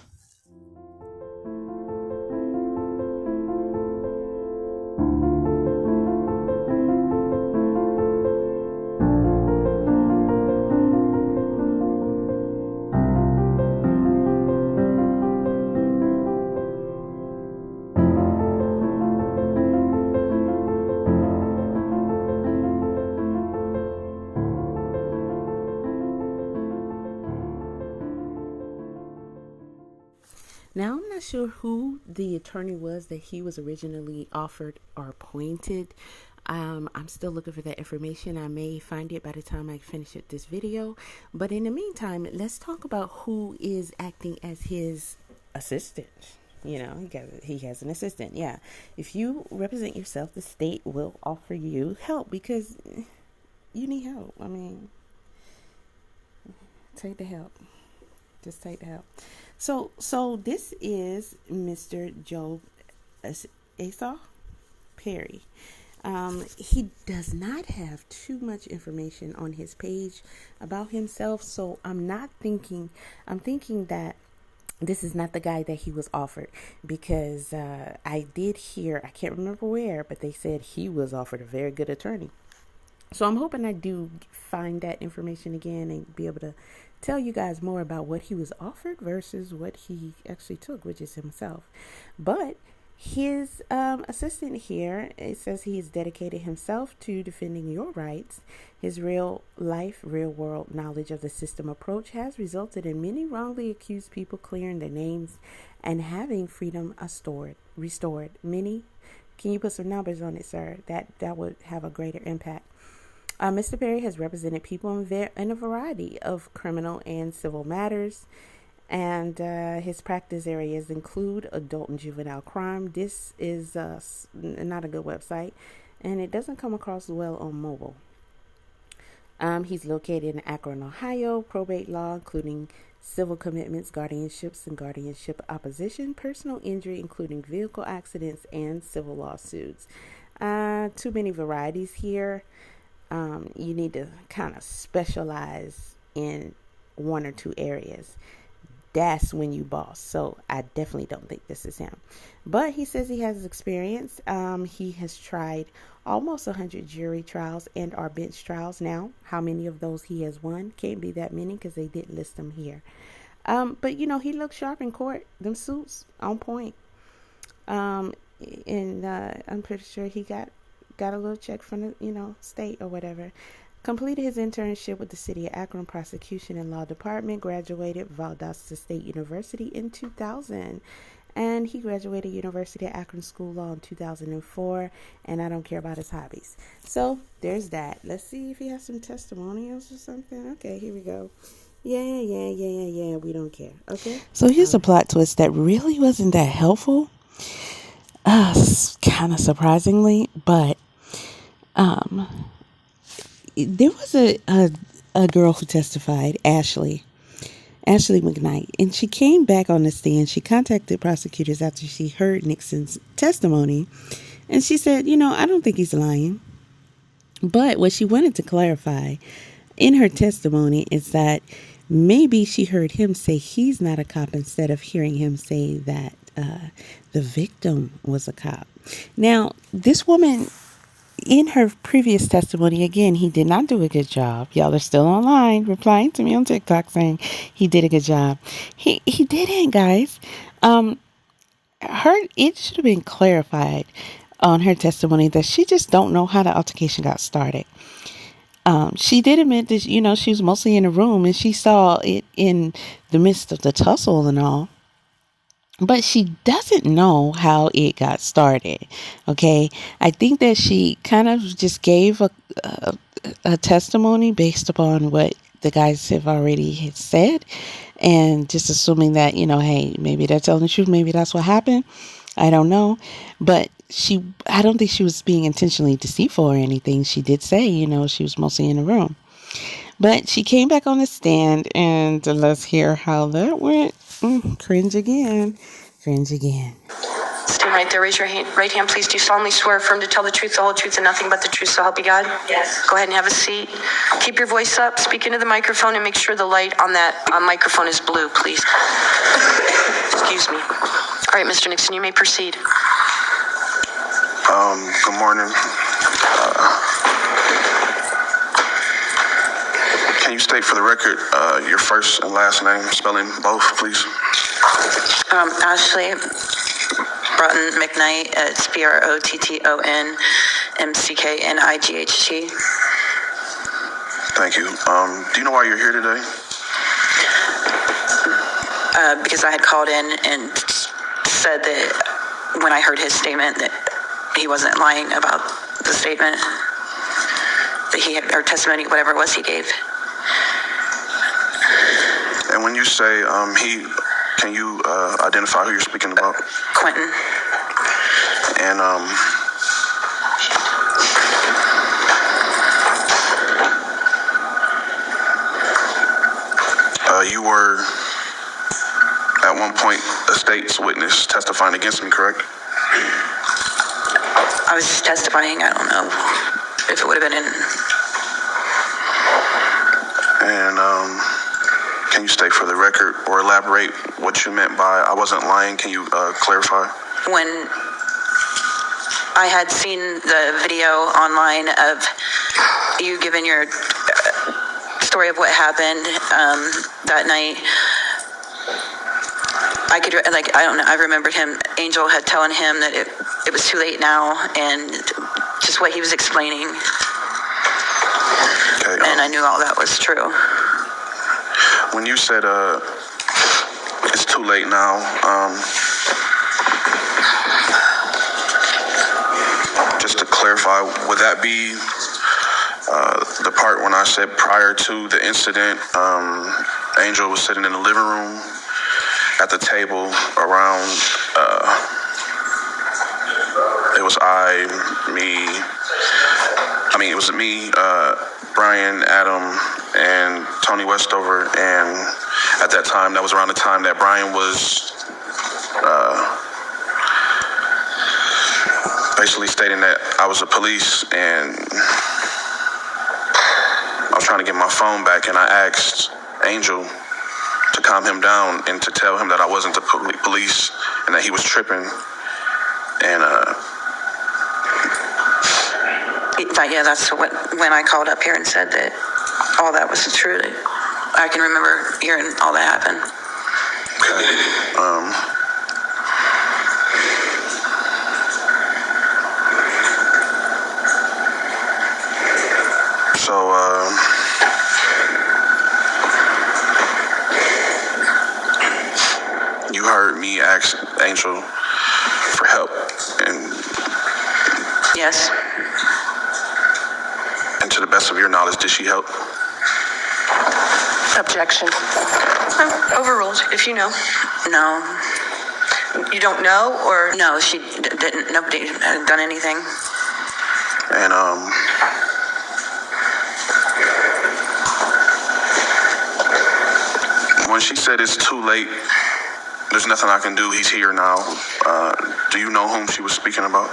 Now, I'm not sure who the attorney was that he was originally offered or appointed. I'm still looking for that information. I may find it by the time I finish this video. But in the meantime, let's talk about who is acting as his assistant. You know, he has an assistant. Yeah. If you represent yourself, the state will offer you help because you need help. I mean, take the help. Just take the help. So this is Mr. Joe AakashaPri. He does not have too much information on his page about himself, so I'm thinking that this is not the guy that he was offered, because I did hear, I can't remember where, but they said he was offered a very good attorney. So I'm hoping I do find that information again and be able to tell you guys more about what he was offered versus what he actually took, which is himself. But his assistant here, it says he has dedicated himself to defending your rights. His real life, real world knowledge of the system approach has resulted in many wrongly accused people clearing their names and having freedom restored. Many, can you put some numbers on it, sir? That would have a greater impact. Mr. Perry has represented people in a variety of criminal and civil matters, and his practice areas include adult and juvenile crime. This is not a good website, and it doesn't come across well on mobile. He's located in Akron, Ohio. Probate law, including civil commitments, guardianships, and guardianship opposition, personal injury, including vehicle accidents, and civil lawsuits. Too many varieties here. You need to kind of specialize in one or two areas. That's when you boss. So I definitely don't think this is him. But he says he has experience. He has tried almost 100 jury trials and or bench trials. Now, how many of those he has won? Can't be that many because they didn't list them here. But, you know, he looks sharp in court. Them suits on point. And I'm pretty sure he got a little check from the, state or whatever. Completed his internship with the City of Akron Prosecution and Law Department. Graduated Valdosta State University in 2000. And he graduated University of Akron School of Law in 2004. And I don't care about his hobbies. So there's that. Let's see if he has some testimonials or something. Okay, here we go. Yeah. We don't care. Okay. So here's a plot twist that really wasn't that helpful. Kind of surprisingly, but there was a girl who testified, Ashley McKnight, and she came back on the stand. She contacted prosecutors after she heard Nixon's testimony, and she said, I don't think he's lying. But what she wanted to clarify in her testimony is that maybe she heard him say he's not a cop instead of hearing him say that the victim was a cop. Now, this woman, in her previous testimony, again, he did not do a good job. Y'all are still online replying to me on TikTok saying he did a good job. He didn't, guys. It should have been clarified on her testimony that she just don't know how the altercation got started. She did admit that, she was mostly in a room and she saw it in the midst of the tussle and all. But she doesn't know how it got started. Okay. I think that she kind of just gave a testimony based upon what the guys have already said, and just assuming that, hey, maybe they're telling the truth. Maybe that's what happened. I don't know. But I don't think she was being intentionally deceitful or anything. She did say, she was mostly in the room. But she came back on the stand, and let's hear how that went. Cringe again. Stand right there. Raise your right hand, please. Do you solemnly swear affirm to tell the truth, the whole truth, and nothing but the truth, so help you God? Yes. Go ahead and have a seat. Keep your voice up. Speak into the microphone and make sure the light on that microphone is blue, please. Excuse me. All right, Mr. Nixon, you may proceed. Good morning. Can you state for the record your first and last name, spelling both, please? Ashley Broughton McKnight. It's BROTTON MCKNIGHT. Thank you. Do you know why you're here today? Because I had called in and said that when I heard his statement that he wasn't lying about the statement that he had, or testimony, whatever it was he gave. And when you say he, can you identify who you're speaking about? Quinton. And were at one point a state's witness testifying against me, correct? I was testifying. I don't know if it would have been in. And can you state for the record or elaborate what you meant by I wasn't lying? Can you clarify? When I had seen the video online of you giving your story of what happened that night, I could, like, I don't know, I remembered him, Angel had telling him that it was too late now, and just what he was explaining. Okay, and I knew all that was true. When you said it's too late now, just to clarify, would that be the part when I said prior to the incident, Angel was sitting in the living room at the table around, it was me, Brian, Adam, and Toni Westover, and at that time, that was around the time that Brian was basically stating that I was the police, and I was trying to get my phone back, and I asked Angel to calm him down and to tell him that I wasn't the police and that he was tripping. And yeah, that's when I called up here and said that all that was true. I can remember hearing all that happen. Okay. You heard me ask Angel for help, and yes. And to the best of your knowledge, did she help? Objection. Overruled, if you know. No. You don't know, or? No, she didn't. Nobody had done anything. And when she said it's too late, there's nothing I can do, he's here now, do you know whom she was speaking about?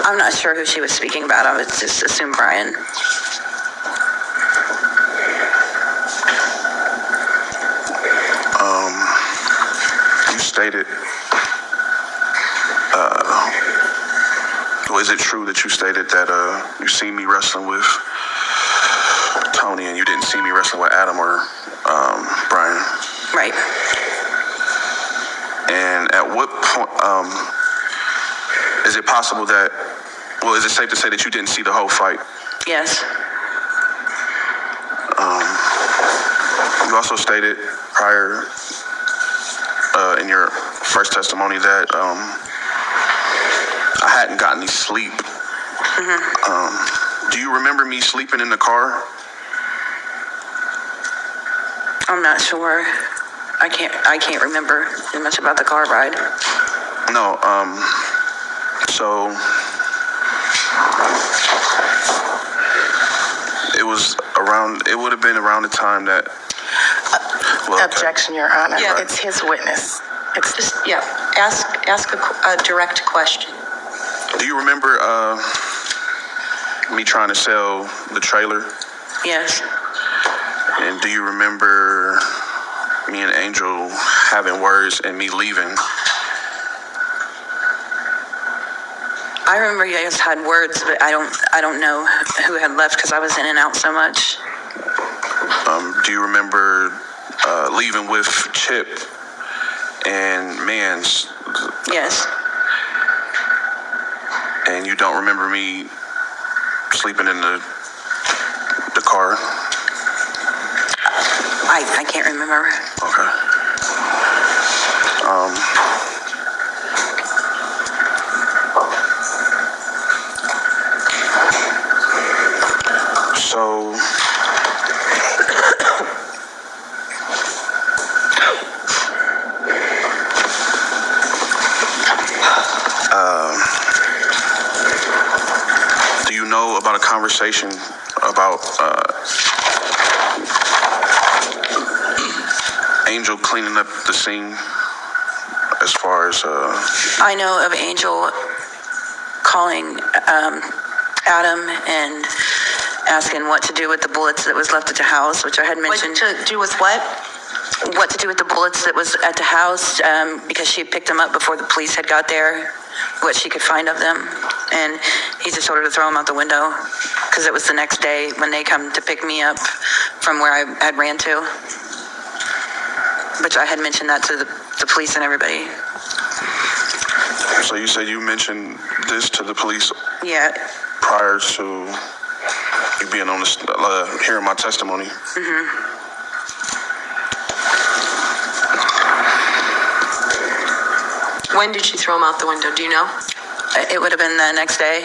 I'm not sure who she was speaking about. I would just assume Brian. You stated, is it true that you stated that you seen me wrestling with Toni and you didn't see me wrestling with Adam or Brian? Right. And at what point, is it possible that, well, is it safe to say that you didn't see the whole fight? Yes. You also stated prior in your first testimony that I hadn't gotten any sleep. Mm-hmm. Do you remember me sleeping in the car? I'm not sure. I can't remember much about the car ride. No. So it would have been around the time that. Well, Objection, Your Honor. Yeah. It's his witness. It's just, yeah, ask a direct question. Do you remember me trying to sell the trailer? Yes. And do you remember me and Angel having words and me leaving? I remember you guys had words, but I don't know who had left because I was in and out so much. Do you remember leaving with Chip and Mans? Yes. And you don't remember me sleeping in the car? I can't remember. Okay. So do you know about a conversation about Angel cleaning up the scene as far as I know of Angel calling Adam and asking what to do with the bullets that was left at the house, which I had mentioned. What to do with what? What to do with the bullets that was at the house, because she had picked them up before the police had got there, what she could find of them. And he just told her to throw them out the window because it was the next day when they come to pick me up from where I had ran to, which I had mentioned that to the police and everybody. So you said you mentioned this to the police Yeah. prior to you being on this, hearing my testimony. Mm-hmm. When did she throw him out the window? Do you know? It would have been the next day.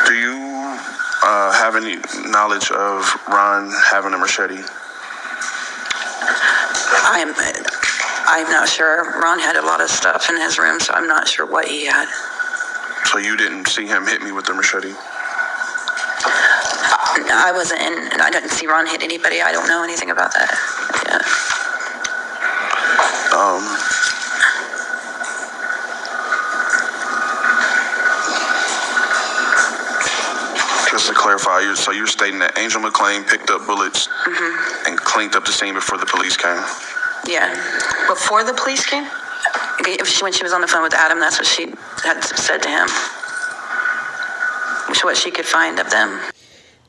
Do you have any knowledge of Ron having a machete? I'm not sure. Ron had a lot of stuff in his room, so I'm not sure what he had. So you didn't see him hit me with the machete? I wasn't in, and I didn't see Ron hit anybody. I don't know anything about that. Yeah. Just to clarify, so you're stating that Angel McClain picked up bullets and cleaned up the scene before the police came? Yeah. Before the police came? When she was on the phone with Adam, that's what she had said to him. Which what she could find of them.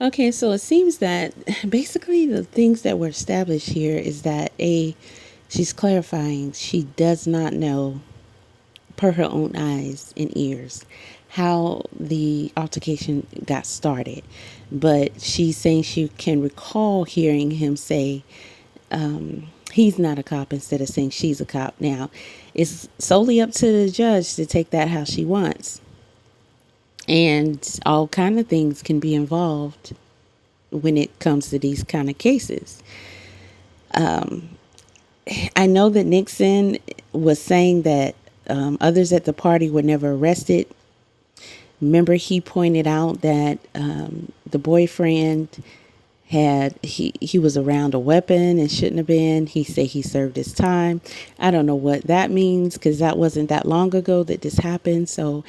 Okay, so it seems that basically the things that were established here is that she's clarifying she does not know, per her own eyes and ears, how the altercation got started. But she's saying she can recall hearing him say he's not a cop instead of saying she's a cop. Now, it's solely up to the judge to take that how she wants. And all kind of things can be involved when it comes to these kind of cases. I know that Nixon was saying that others at the party were never arrested. Remember, he pointed out that the boyfriend he was around a weapon and shouldn't have been. He said he served his time. I don't know what that means because that wasn't that long ago that this happened. So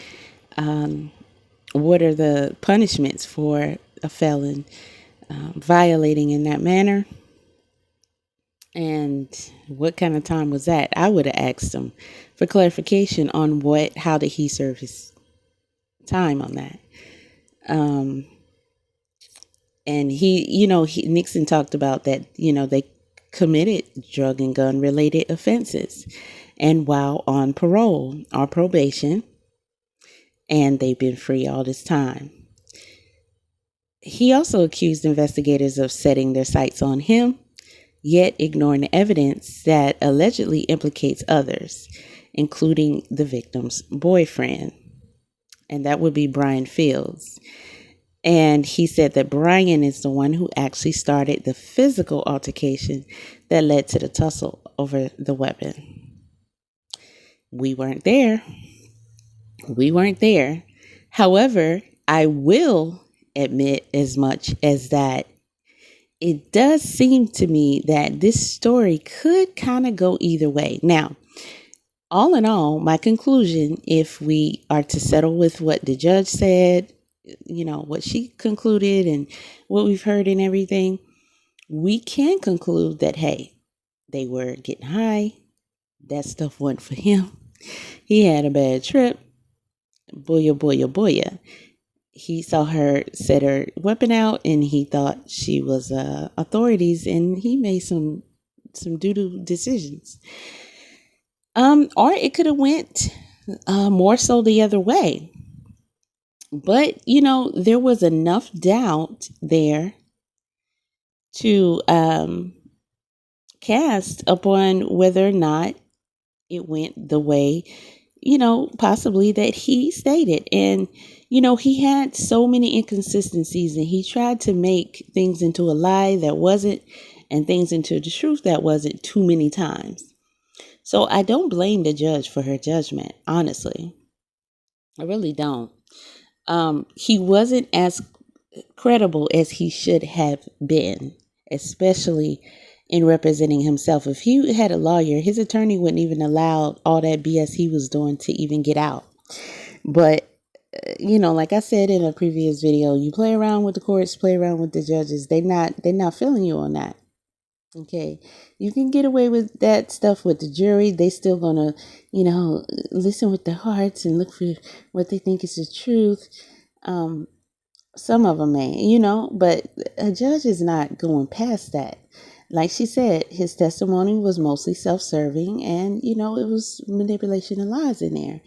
what are the punishments for a felon violating in that manner? And what kind of time was that? I would have asked him for clarification on how did he serve his time on that. And Nixon talked about that, they committed drug and gun related offenses and while on parole or probation, and they've been free all this time. He also accused investigators of setting their sights on him, yet ignoring the evidence that allegedly implicates others, including the victim's boyfriend. And that would be Brian Fields. And he said that Brian is the one who actually started the physical altercation that led to the tussle over the weapon. We weren't there. However, I will admit as much as that it does seem to me that this story could kind of go either way. Now, all in all, my conclusion, if we are to settle with what the judge said, what she concluded and what we've heard and everything, we can conclude that, hey, they were getting high. That stuff wasn't for him. He had a bad trip. Boya, boya, boya. He saw her set her weapon out and he thought she was authorities and he made some doo-doo decisions. Or it could have went more so the other way. But, there was enough doubt there to cast upon whether or not it went the way, possibly that he stated. And, he had so many inconsistencies and he tried to make things into a lie that wasn't and things into the truth that wasn't too many times. So I don't blame the judge for her judgment, honestly. I really don't. He wasn't as credible as he should have been, especially in representing himself. If he had a lawyer, his attorney wouldn't even allow all that BS he was doing to even get out. But like I said in a previous video, you play around with the courts, play around with the judges. They're not feeling you on that. Okay, you can get away with that stuff with the jury. They still gonna, listen with their hearts and look for what they think is the truth. Some of them may, but a judge is not going past that. Like she said, his testimony was mostly self-serving, and it was manipulation and lies in there.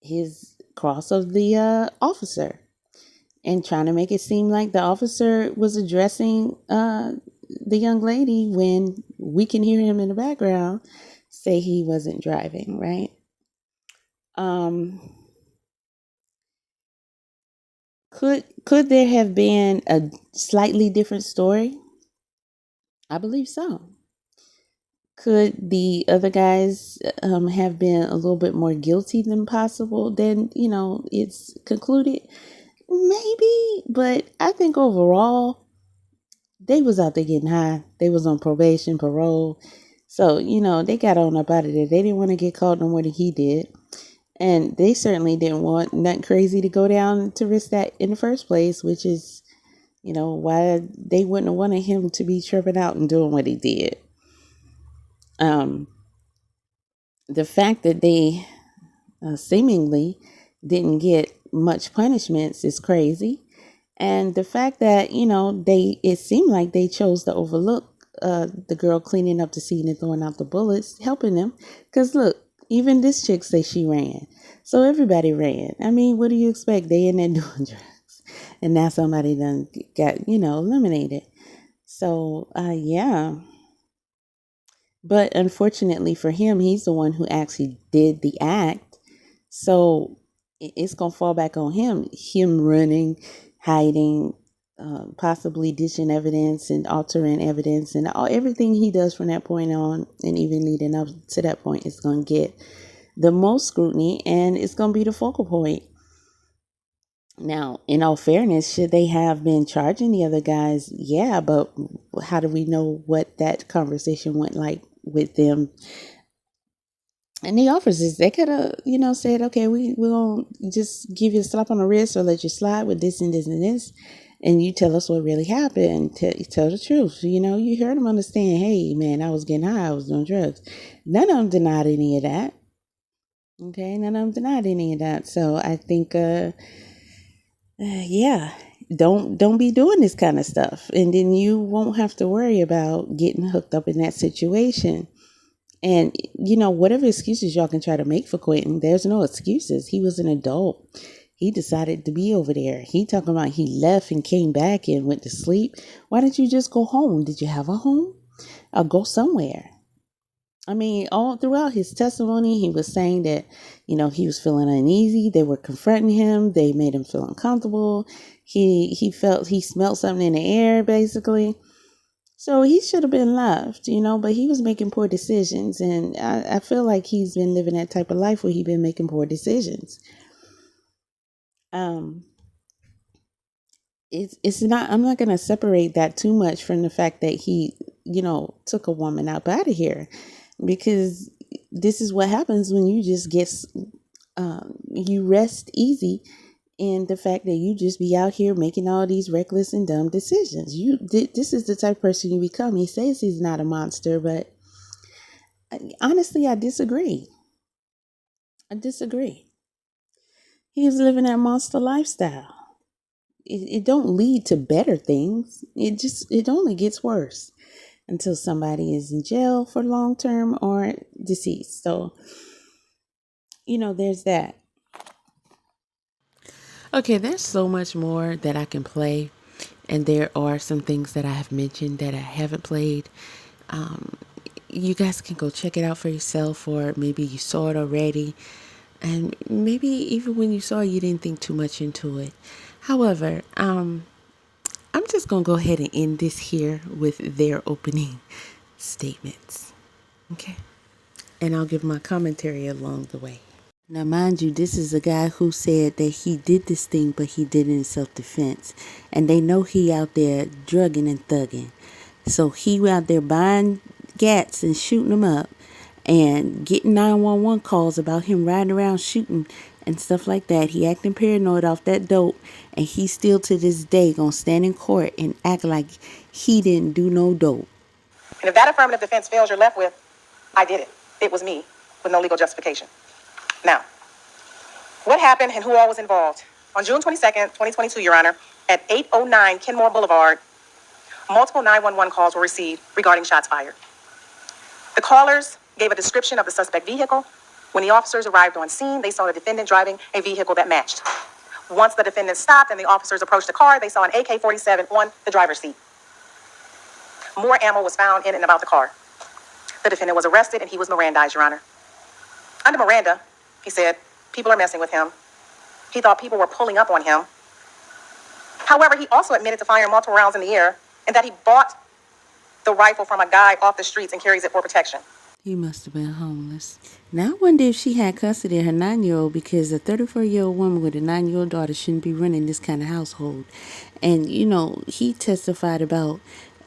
His cross of the officer, and trying to make it seem like the officer was addressing the young lady when we can hear him in the background say he wasn't driving, right? Could there have been a slightly different story? I believe so. Could the other guys have been a little bit more guilty than possible? Then, it's concluded. Maybe, but I think overall, they was out there getting high. They was on probation, parole. So, they got on up out of there. They didn't want to get caught no more than he did. And they certainly didn't want nothing crazy to go down to risk that in the first place, which is, why they wouldn't have wanted him to be tripping out and doing what he did. The fact that they seemingly didn't get much punishments is crazy. And the fact that, it seemed like they chose to overlook the girl cleaning up the scene and throwing out the bullets, helping them. Because look, even this chick say she ran. So everybody ran. I mean, what do you expect? They in there doing drugs. And now somebody done got, eliminated. So, yeah. But unfortunately for him, he's the one who actually did the act. So it's going to fall back on him. Him running, hiding, possibly ditching evidence and altering evidence, and everything he does from that point on, and even leading up to that point, is going to get the most scrutiny, and it's going to be the focal point. Now, in all fairness, should they have been charging the other guys? Yeah, but how do we know what that conversation went like with them? And the officers, they could have, said, okay, we're going to just give you a slap on the wrist or let you slide with this and this and this. And you tell us what really happened. Tell the truth. You heard them understand, hey, man, I was getting high. I was doing drugs. None of them denied any of that. Okay, none of them denied any of that. So I think, yeah, don't be doing this kind of stuff. And then you won't have to worry about getting hooked up in that situation. And, whatever excuses y'all can try to make for Quinton, there's no excuses. He was an adult. He decided to be over there. He talking about he left and came back and went to sleep. Why didn't you just go home? Did you have a home? Or go somewhere? I mean, all throughout his testimony, he was saying that, he was feeling uneasy. They were confronting him. They made him feel uncomfortable. He felt he smelled something in the air, basically. So he should have been left, but he was making poor decisions. And I feel like he's been living that type of life where he's been making poor decisions. It's not, I'm not going to separate that too much from the fact that he, took a woman out of here, because this is what happens when you just get, you rest easy in the fact that you just be out here making all these reckless and dumb decisions. This is the type of person you become. He says he's not a monster, but honestly, I disagree. He was living that monster lifestyle. It don't lead to better things. It only gets worse until somebody is in jail for long term or deceased. So, there's that. Okay, there's so much more that I can play. And there are some things that I have mentioned that I haven't played. You guys can go check it out for yourself, or maybe you saw it already. And maybe even when you saw it, you didn't think too much into it. However, I'm just going to go ahead and end this here with their opening statements. Okay? And I'll give my commentary along the way. Now, mind you, this is a guy who said that he did this thing, but he did it in self-defense. And they know he out there drugging and thugging. So he out there buying gats and shooting them up and getting 911 calls about him riding around shooting and stuff like that. He acting paranoid off that dope, and he still to this day gonna stand in court and act like he didn't do no dope. And if that affirmative defense fails, you're left with, I did it. It was me, with no legal justification. Now, what happened and who all was involved? On June 22nd, 2022, Your Honor, at 809 Kenmore Boulevard, multiple 911 calls were received regarding shots fired. The callers gave a description of the suspect vehicle. When the officers arrived on scene, they saw the defendant driving a vehicle that matched. Once the defendant stopped and the officers approached the car, they saw an AK-47 on the driver's seat. More ammo was found in and about the car. The defendant was arrested and he was Mirandized, Your Honor. Under Miranda, he said, people are messing with him. He thought people were pulling up on him. However, he also admitted to firing multiple rounds in the air and that he bought the rifle from a guy off the streets and carries it for protection. He must have been homeless. Now I wonder if she had custody of her 9-year-old, because a 34-year-old woman with a 9-year-old daughter shouldn't be running this kind of household. And, you know, he testified about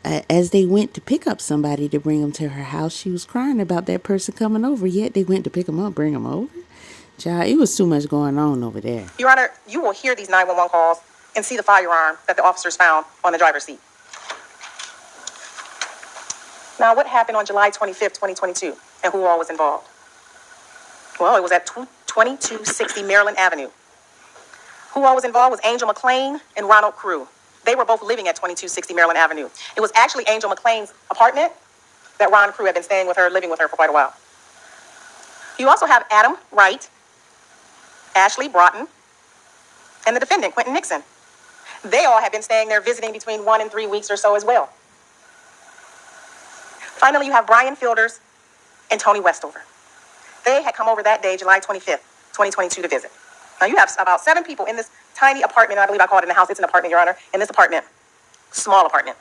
as they went to pick up somebody to bring them to her house, she was crying about that person coming over, yet they went to pick him up, bring him over. Child, it was too much going on over there. Your Honor, you will hear these 911 calls and see the firearm that the officers found on the driver's seat. Now, what happened on July 25th, 2022, and who all was involved? Well, it was at 2260 Maryland Avenue. Who all was involved was Angel McClain and Ronald Crew. They were both living at 2260 Maryland Avenue. It was actually Angel McClain's apartment that Ron Crew had been staying with her, living with her for quite a while. You also have Adam Wright, Ashley Broughton, and the defendant, Quinton Nixon. They all have been staying there visiting between 1 and 3 weeks or so as well. Finally, you have Brian Fielders and Toni Westover. They had come over that day, July 25th, 2022, to visit. Now, you have about 7 people in this tiny apartment. I believe I called it in the house. It's an apartment, Your Honor. In this apartment, small apartment.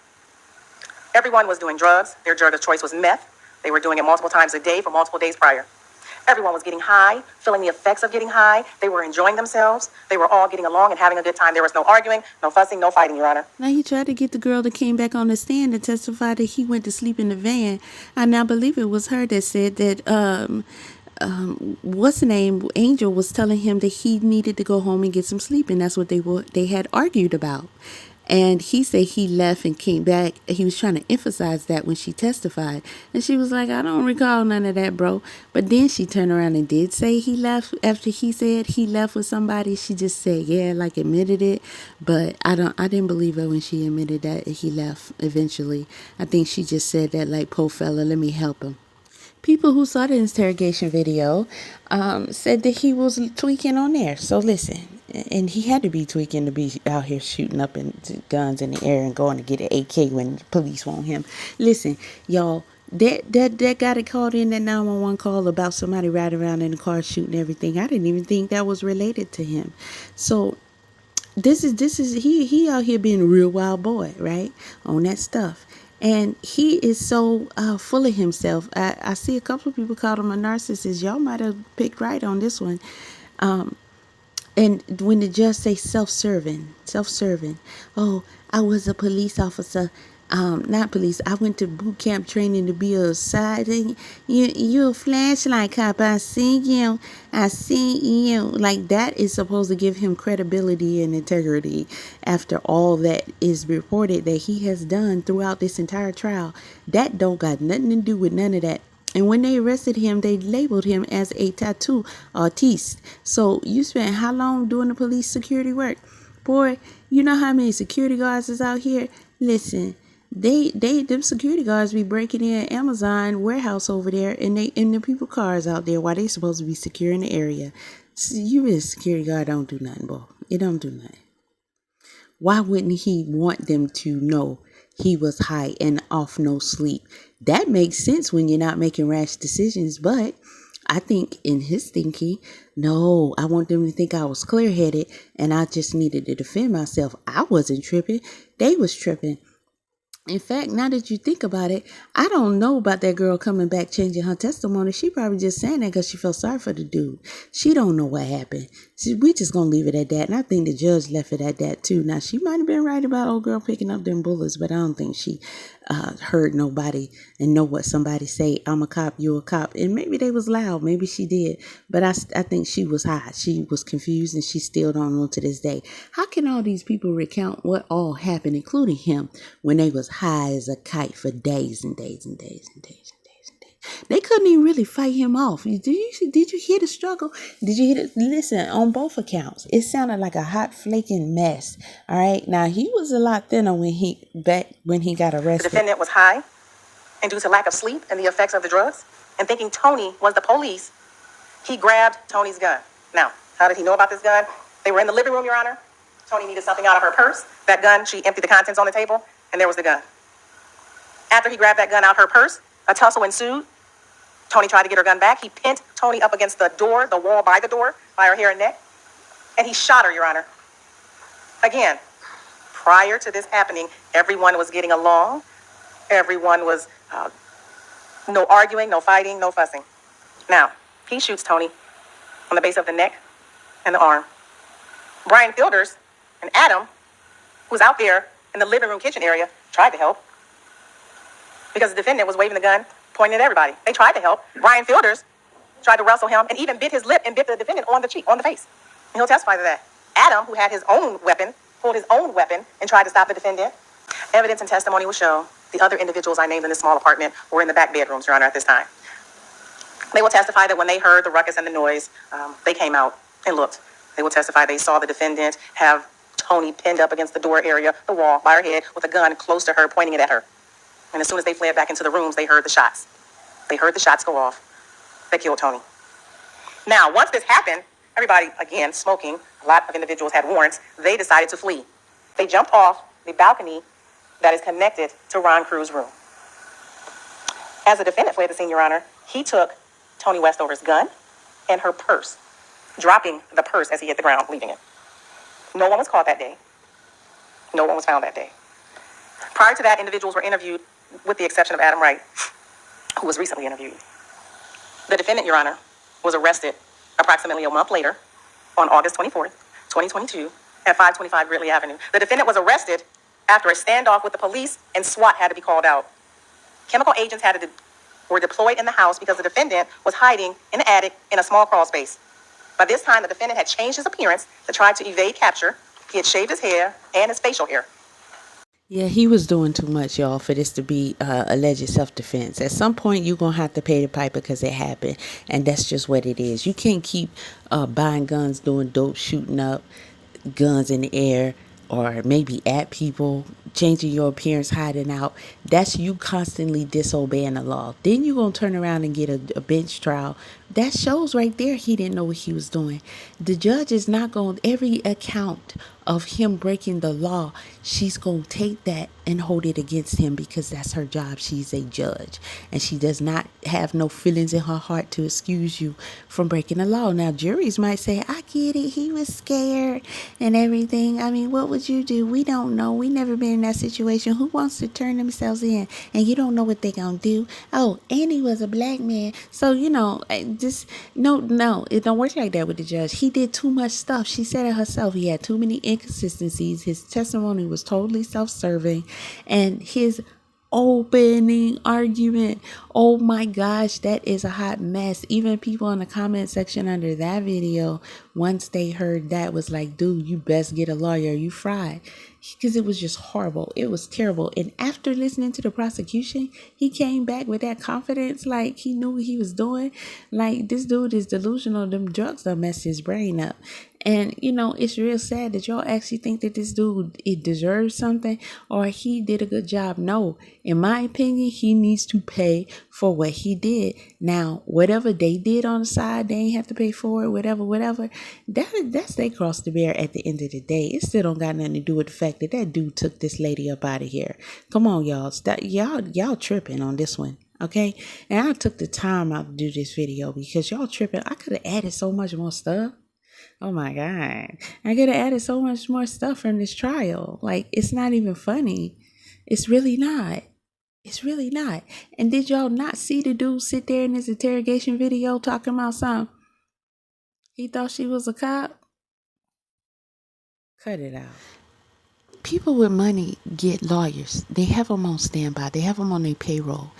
Everyone was doing drugs. Their drug of choice was meth. They were doing it multiple times a day for multiple days prior. Everyone was getting high, feeling the effects of getting high. They were enjoying themselves. They were all getting along and having a good time. There was no arguing, no fussing, no fighting, Your Honor. Now he tried to get the girl that came back on the stand to testify that he went to sleep in the van. I now believe it was her that said that what's the name, Angel was telling him that he needed to go home and get some sleep, and that's what they had argued about. And he said he left and came back. He was trying to emphasize that when she testified. And she was like, I don't recall none of that, bro. But then she turned around and did say he left after he said he left with somebody. She just said, yeah, like admitted it. But I didn't believe her when she admitted that he left eventually. I think she just said that like, poor fella, let me help him. People who saw the interrogation video said that he was tweaking on there. So listen, and he had to be tweaking to be out here shooting up guns in the air and going to get an AK when the police want him. Listen, y'all, that guy that called in that 911 call about somebody riding around in the car shooting everything, I didn't even think that was related to him. So this is he out here being a real wild boy, right? On that stuff. And he is so full of himself. I see a couple of people call him a narcissist. Y'all might have picked right on this one. And when the judge say self-serving. Oh, I was a police officer. Not police. I went to boot camp training to be a side. You a flashlight cop. I seen you. Like that is supposed to give him credibility and integrity after all that is reported that he has done throughout this entire trial. That don't got nothing to do with none of that. And when they arrested him, they labeled him as a tattoo artiste. So you spent how long doing the police security work? Boy, you know how many security guards is out here? Listen. Them security guards be breaking in Amazon warehouse over there, and the people cars out there while they supposed to be securing the area. So you as a security guard don't do nothing, boy. It don't do nothing. Why wouldn't he want them to know he was high and off no sleep? That makes sense when you're not making rash decisions, but I think in his thinking, no, I want them to think I was clear-headed and I just needed to defend myself. I wasn't tripping. They was tripping. In fact, now that you think about it, I don't know about that girl coming back changing her testimony. She probably just saying that because she felt sorry for the dude. She don't know what happened. We just gonna leave it at that. And I think the judge left it at that too. Now, she might have been right about old girl picking up them bullets, but I don't think she heard nobody and know what somebody say. I'm a cop, you a cop. And maybe they was loud. Maybe she did. But I think she was high. She was confused, and she still don't know to this day. How can all these people recount what all happened, including him, when they was high as a kite for days and days and days and days and days and days? They couldn't even really fight him off. Did you hear the struggle? Did you hear listen, on both accounts, it sounded like a hot flaking mess. All right. Now, he was a lot thinner when he got The arrested. defendant was high, and due to lack of sleep and the effects of the drugs, and thinking Toni was the police, he grabbed Toni's gun. Now, how did he know about this gun? They were in the living room, Your Honor. Toni needed something out of her purse. That gun, she emptied the contents on the table, and there was the gun. After he grabbed that gun out her purse, a tussle ensued. Toni tried to get her gun back. He pinned Toni up against the door, the wall by the door, by her hair and neck, and he shot her, Your Honor. Again, prior to this happening, everyone was getting along. Everyone was no arguing, no fighting, no fussing. Now, he shoots Toni on the base of the neck and the arm. Brian Fielders and Adam, who was out there in the living room kitchen area, tried to help because the defendant was waving the gun, pointing at everybody. They tried to help. Brian Fielders tried to wrestle him and even bit his lip and bit the defendant on the cheek, on the face. And he'll testify to that. Adam, who had his own weapon, pulled his own weapon and tried to stop the defendant. Evidence and testimony will show the other individuals I named in this small apartment were in the back bedrooms, Your Honor, at this time. They will testify that when they heard the ruckus and the noise, they came out and looked. They will testify they saw the defendant have Toni pinned up against the door area, the wall, by her head, with a gun close to her, pointing it at her. And as soon as they fled back into the rooms, they heard the shots. They heard the shots go off. They killed Toni. Now, once this happened, everybody, again, smoking, a lot of individuals had warrants, they decided to flee. They jumped off the balcony that is connected to Ron Cruz's room. As the defendant fled the scene, Your Honor, he took Toni Westover's gun and her purse, dropping the purse as he hit the ground, leaving it. No one was caught that day. No one was found that day. Prior to that, individuals were interviewed, with the exception of Adam Wright, who was recently interviewed. The defendant, Your Honor, was arrested approximately a month later on August 24th, 2022, at 525 Gridley Avenue. The defendant was arrested after a standoff with the police, and SWAT had to be called out. Chemical agents were deployed in the house because the defendant was hiding in the attic in a small crawl space. By this time, the defendant had changed his appearance to try to evade capture. He had shaved his hair and his facial hair. Yeah, he was doing too much, y'all, for this to be alleged self-defense. At some point, you're going to have to pay the piper because it happened. And that's just what it is. You can't keep buying guns, doing dope, shooting up guns in the air, or maybe at people, changing your appearance, hiding out. That's you constantly disobeying the law. Then you're going to turn around and get a bench trial. That shows right there he didn't know what he was doing. The judge is not going, every account of him breaking the law, she's going to take that and hold it against him because that's her job. She's a judge, and she does not have no feelings in her heart to excuse you from breaking the law. Now, juries might say, I get it. He was scared and everything. I mean, what would you do? We don't know. We never been in that situation. Who wants to turn themselves in and you don't know what they're going to do? Oh, and he was a black man. So, you know, just no, it don't work like that with the judge. He did too much stuff. She said it herself. He had too many inconsistencies. His testimony was totally self-serving, and his opening argument, oh my gosh, that is a hot mess. Even people in the comment section under that video, once they heard that, was like, dude, you best get a lawyer, you fried. Because it was just horrible. It was terrible. And after listening to the prosecution, he came back with that confidence, like he knew what he was doing. Like, this dude is delusional. Them drugs done messed his brain up. And, you know, it's real sad that y'all actually think that this dude, it deserves something or he did a good job. No, in my opinion, he needs to pay for what he did. Now, whatever they did on the side, they ain't have to pay for it, whatever. That's they crossed the bear at the end of the day. It still don't got nothing to do with the fact that that dude took this lady up out of here. Come on, y'all. Stop. Y'all tripping on this one. Okay. And I took the time out to do this video because y'all tripping. I could have added so much more stuff. Oh my God. I could have added so much more stuff from this trial. Like, it's not even funny. It's really not. It's really not. And did y'all not see the dude sit there in his interrogation video talking about something? He thought she was a cop? Cut it out. People with money get lawyers. They have them on standby. They have them on their payroll.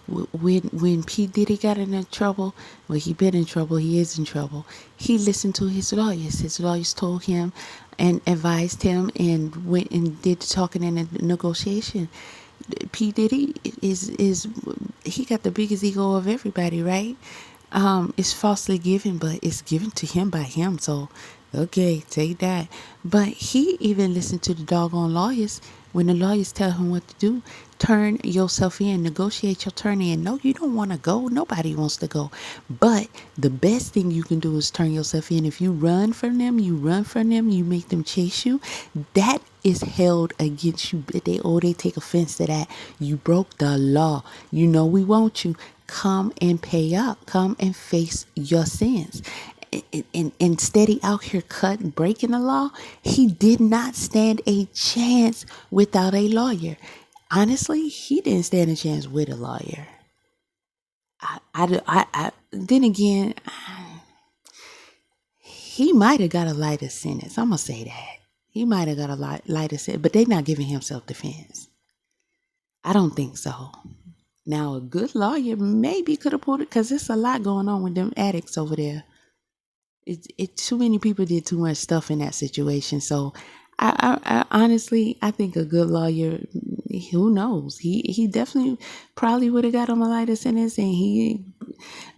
When P. Diddy got in trouble, well, he been in trouble. He is in trouble. He listened to his lawyers. His lawyers told him and advised him and went and did the talking and the negotiation. P. Diddy is he got the biggest ego of everybody, right? It's falsely given, but it's given to him by him. So, okay, take that. But he even listened to the doggone lawyers when the lawyers tell him what to do. Turn yourself in, negotiate your turn in. No, you don't want to go. Nobody wants to go. But the best thing you can do is turn yourself in. If you run from them, you make them chase you. That is held against you. They take offense to that. You broke the law. You know we want you. Come and pay up. Come and face your sins. And steady out here breaking the law, he did not stand a chance without a lawyer. Honestly, he didn't stand a chance with a lawyer. Then again, he might have got a lighter sentence. I'm gonna say that he might have got a lighter sentence, but they're not giving him self-defense. I don't think so. Now, a good lawyer maybe could have pulled it because there's a lot going on with them addicts over there. Too many people did too much stuff in that situation. So I honestly, I think a good lawyer, who knows? He definitely probably would have got him a lighter sentence,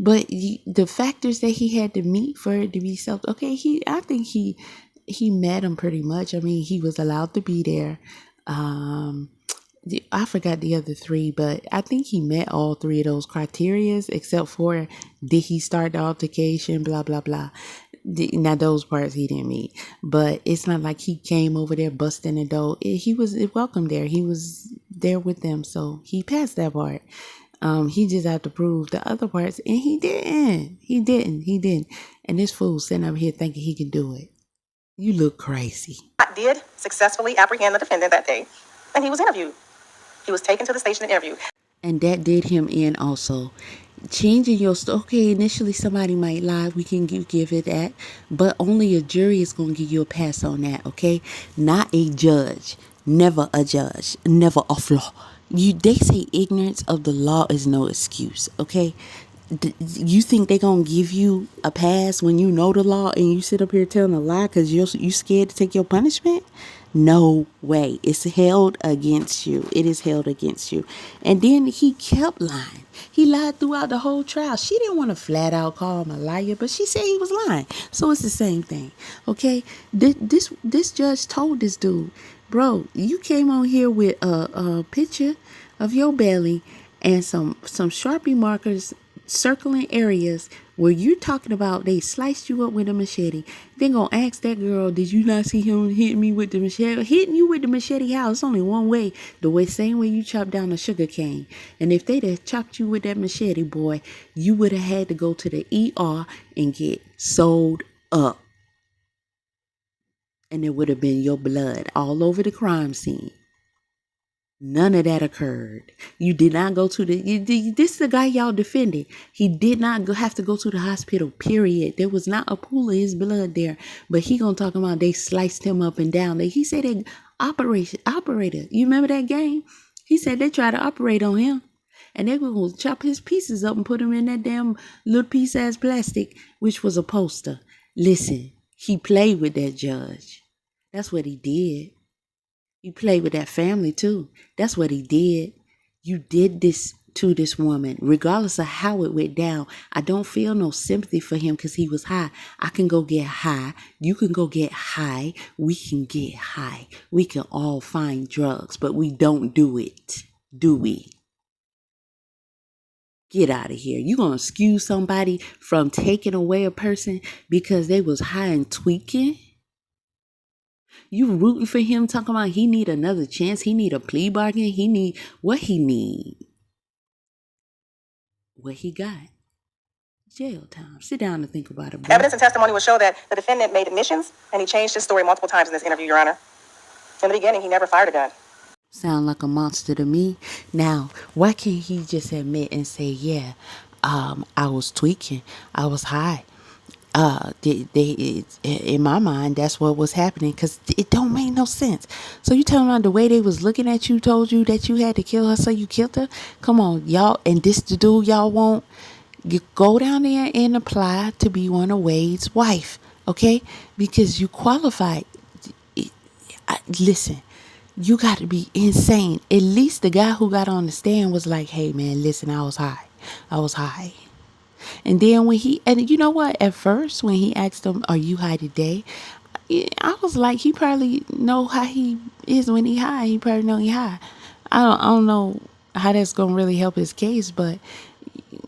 but the factors that he had to meet for it to be I think he met him pretty much. I mean, he was allowed to be there. I forgot the other three, but I think he met all three of those criterias, except for did he start the altercation, blah, blah, blah. Now, those parts he didn't meet, but it's not like he came over there busting the door. He was welcome there. He was there with them, so he passed that part. He just had to prove the other parts, and he didn't. And this fool sitting up here thinking he can do it. You look crazy. I did successfully apprehend the defendant that day, and he was interviewed. He was taken to the station and interviewed. And that did him in also. Changing your okay, initially somebody might lie, we can give it that, but only a jury is going to give you a pass on that, okay? Not a judge. Never a judge. Never a flaw. They say ignorance of the law is no excuse, okay? You think they're going to give you a pass when you know the law and you sit up here telling a lie because you scared to take your punishment? No way. It's held against you. It is held against you. And then he kept lying. He lied throughout the whole trial. She didn't want to flat out call him a liar, but she said he was lying. So it's the same thing. Okay? This judge told this dude, bro, you came on here with a picture of your belly and some Sharpie markers circling areas where you're talking about they sliced you up with a machete. Then gonna ask that girl, did you not see him hitting me with the machete? Hitting you with the machete how? It's only one way. Same way you chop down a sugar cane. And if they'd have chopped you with that machete, boy, you would have had to go to the ER and get sewed up. And there would have been your blood all over the crime scene. None of that occurred. You did not go to this is the guy y'all defended. He did not have to go to the hospital, period. There was not a pool of his blood there. But he gonna talk about they sliced him up and down. He said they operator. You remember that game? He said they tried to operate on him. And they were gonna chop his pieces up and put him in that damn little piece ass plastic, which was a poster. Listen, he played with that judge. That's what he did. He played with that family too. That's what he did. You did this to this woman, regardless of how it went down. I don't feel no sympathy for him because he was high. I can go get high. You can go get high. We can get high. We can all find drugs, but we don't do it. Do we? Get out of here. You gonna excuse somebody from taking away a person because they was high and tweaking? You rooting for him, talking about he need another chance. He need a plea bargain. He need what he need. What he got? Jail time. Sit down and think about it, bro. Evidence and testimony will show that the defendant made admissions and he changed his story multiple times in this interview, Your Honor. In the beginning, he never fired a gun. Sound like a monster to me. Now, why can't he just admit and say, yeah, I was tweaking, I was high. In my mind, that's what was happening, because it don't make no sense. So you telling me the way they was looking at you told you that you had to kill her, so you killed her? Come on, y'all. And this the dude y'all want? You go down there and apply to be one of Wade's wife, okay? Because you qualified. Listen, you got to be insane. At least the guy who got on the stand was like, hey man, listen, I was high. And then and you know what, at first when he asked him, are you high today, I was like, he probably know how he is when he high. He probably know he high. I don't know how that's gonna really help his case, but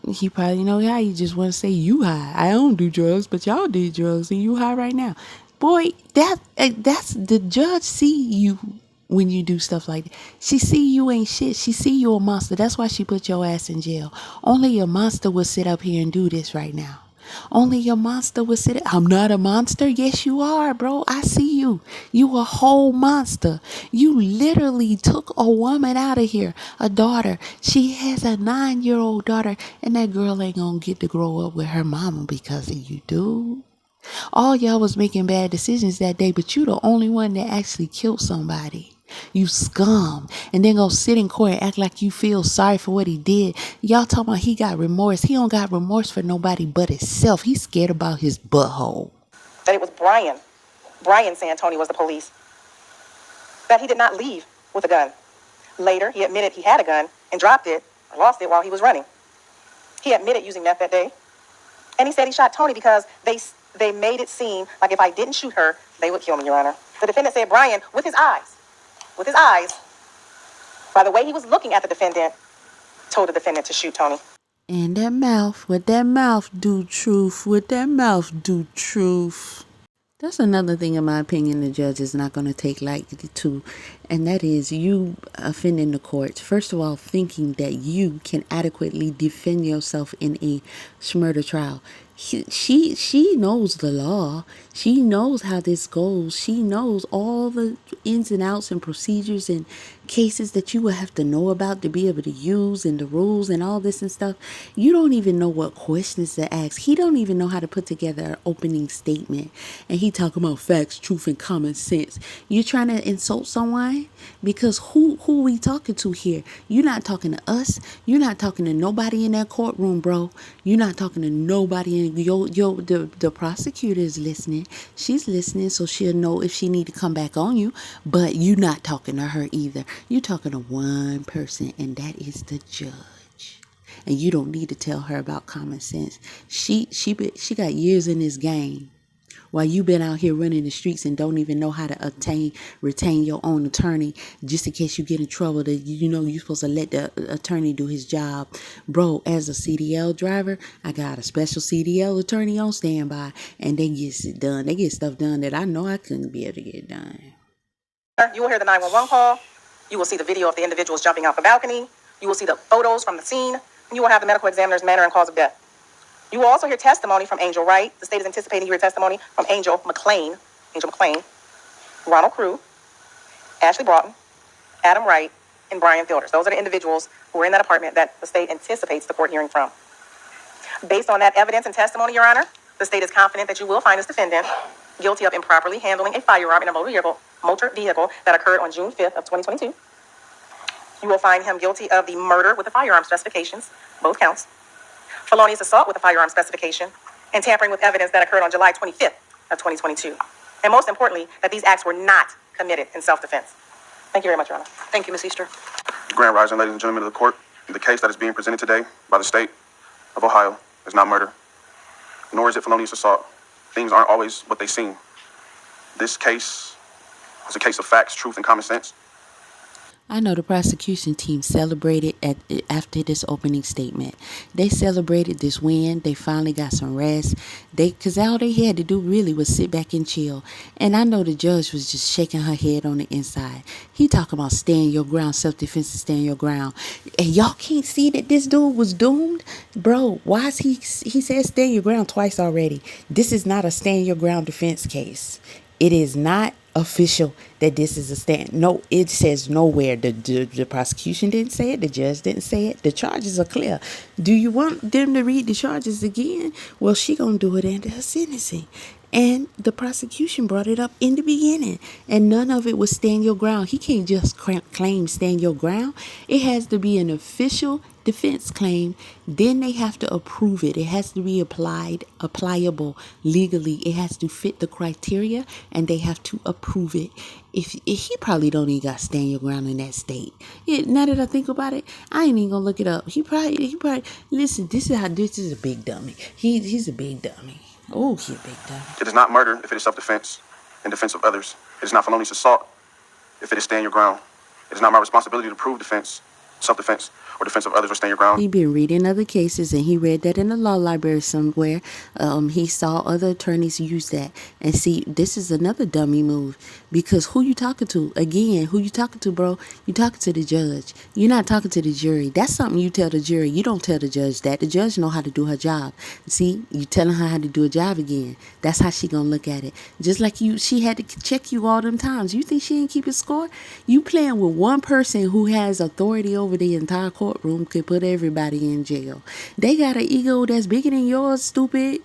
he probably know how. You just want to say you high. I don't do drugs, but y'all do drugs, and you high right now. Boy, that's the judge see you when you do stuff like that. She see you ain't shit. She see you a monster. That's why she put your ass in jail. Only a monster would sit up here and do this right now. Only a monster would sit. I'm not a monster. Yes, you are, bro. I see you. You a whole monster. You literally took a woman out of here, a daughter. She has a 9-year-old daughter, and that girl ain't gonna get to grow up with her mama because of you, dude. All y'all was making bad decisions that day, but you the only one that actually killed somebody. You scum. And then go sit in court and act like you feel sorry for what he did. Y'all talking about he got remorse. He don't got remorse for nobody but himself. He's scared about his butthole. That it was Brian saying Toni was the police. That he did not leave with a gun. Later, he admitted he had a gun and dropped it or lost it while he was running. He admitted using meth that day. And he said he shot Toni because they made it seem like if I didn't shoot her, they would kill me, Your Honor. The defendant said Brian, with his eyes, by the way he was looking at the defendant, told the defendant to shoot Toni. And that mouth, with that mouth do truth, with that mouth do truth. That's another thing, in my opinion, the judge is not going to take lightly to, and that is you offending the courts. First of all, thinking that you can adequately defend yourself in a murder trial. She knows the law. She knows how this goes. She knows all the ins and outs and procedures and cases that you will have to know about to be able to use, and the rules and all this and stuff. You don't even know what questions to ask. He don't even know how to put together an opening statement, and he talking about facts, truth, and common sense. You trying to insult someone? Because who we talking to here? You're not talking to us. You're not talking to nobody in that courtroom, bro. You're not talking to nobody. And the prosecutor is listening. She's listening, so she'll know if she need to come back on you. But you're not talking to her either. You're talking to one person, and that is the judge. And you don't need to tell her about common sense. She got years in this game, while you been out here running the streets and don't even know how to retain your own attorney, just in case you get in trouble. That you know you're supposed to let the attorney do his job. Bro, as a CDL driver, I got a special CDL attorney on standby, and they get it done. They get stuff done that I know I couldn't be able to get done. You will hear the 911 call. You will see the video of the individuals jumping out the balcony. You will see the photos from the scene. And you will have the medical examiner's manner and cause of death. You will also hear testimony from Angel Wright. The state is anticipating you hear testimony from Angel McClain, Ronald Crew, Ashley Broughton, Adam Wright, and Brian Fielders. Those are the individuals who were in that apartment that the state anticipates the court hearing from. Based on that evidence and testimony, Your Honor, the state is confident that you will find this defendant guilty of improperly handling a firearm in a motor vehicle that occurred on June 5th of 2022. You will find him guilty of the murder with the firearm specifications, both counts, felonious assault with a firearm specification, and tampering with evidence that occurred on July 25th of 2022. And most importantly, that these acts were not committed in self-defense. Thank you very much, Your Honor. Thank you, Ms. Easter. Grand Rising, ladies and gentlemen of the court. The case that is being presented today by the state of Ohio is not murder, nor is it felonious assault. Things aren't always what they seem. This case is a case of facts, truth, and common sense. I know the prosecution team celebrated after this opening statement. They celebrated this win. They finally got some rest. Because all they had to do really was sit back and chill. And I know the judge was just shaking her head on the inside. He talking about stand your ground, self-defense, and stand your ground. And y'all can't see that this dude was doomed? Bro, why is he said stand your ground twice already. This is not a stand your ground defense case. It is not official that this is a stand. No, it says nowhere. The prosecution didn't say it. The judge didn't say it. The charges are clear. Do you want them to read the charges again? Well, she gonna do it under her sentencing. And the prosecution brought it up in the beginning, and none of it was stand your ground. He can't just claim stand your ground. It has to be an official defense claim. Then they have to approve it. It has to be applicable legally. It has to fit the criteria, and they have to approve it. If he probably don't even got stand your ground in that state. Now that I think about it, I ain't even gonna look it up. He probably listen. This is a big dummy. He's a big dummy. Oh, he a big dummy. It is not murder if it is self-defense in defense of others. It is not felonious assault if it is stand your ground. It is not my responsibility to prove defense, self-defense, or defense of others or stand your ground. He been reading other cases, and he read that in the law library somewhere. He saw other attorneys use that. And see, this is another dummy move, because who you talking to? Again, who you talking to, bro? You talking to the judge. You're not talking to the jury. That's something you tell the jury. You don't tell the judge that. The judge know how to do her job. See, you telling her how to do a job again. That's how she gonna look at it. Just like she had to check you all them times. You think she ain't keep a score? You playing with one person who has authority over the entire courtroom could put everybody in jail. They got an ego that's bigger than yours, stupid.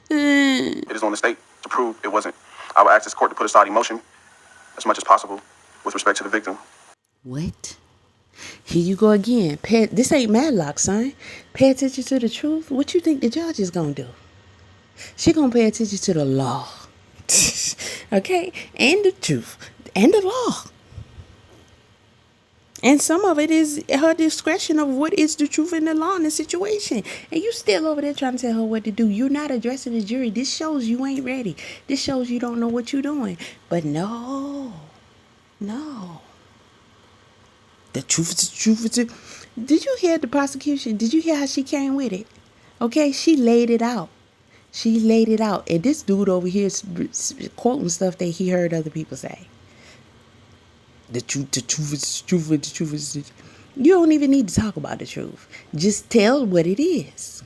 It is on the state to prove it wasn't. I will ask this court to put aside emotion as much as possible with respect to the victim. What? Here you go again. This ain't Madlock, son. Pay attention to the truth. What you think the judge is gonna do? She gonna pay attention to the law. Okay? And the truth. And the law. And some of it is her discretion of what is the truth in the law in the situation. And you still over there trying to tell her what to do. You're not addressing the jury. This shows you ain't ready. This shows you don't know what you're doing. But no. The truth is the truth. Did you hear the prosecution? Did you hear how she came with it? Okay, she laid it out. And this dude over here is quoting stuff that he heard other people say. The truth is the truth. You don't even need to talk about the truth. Just tell what it is.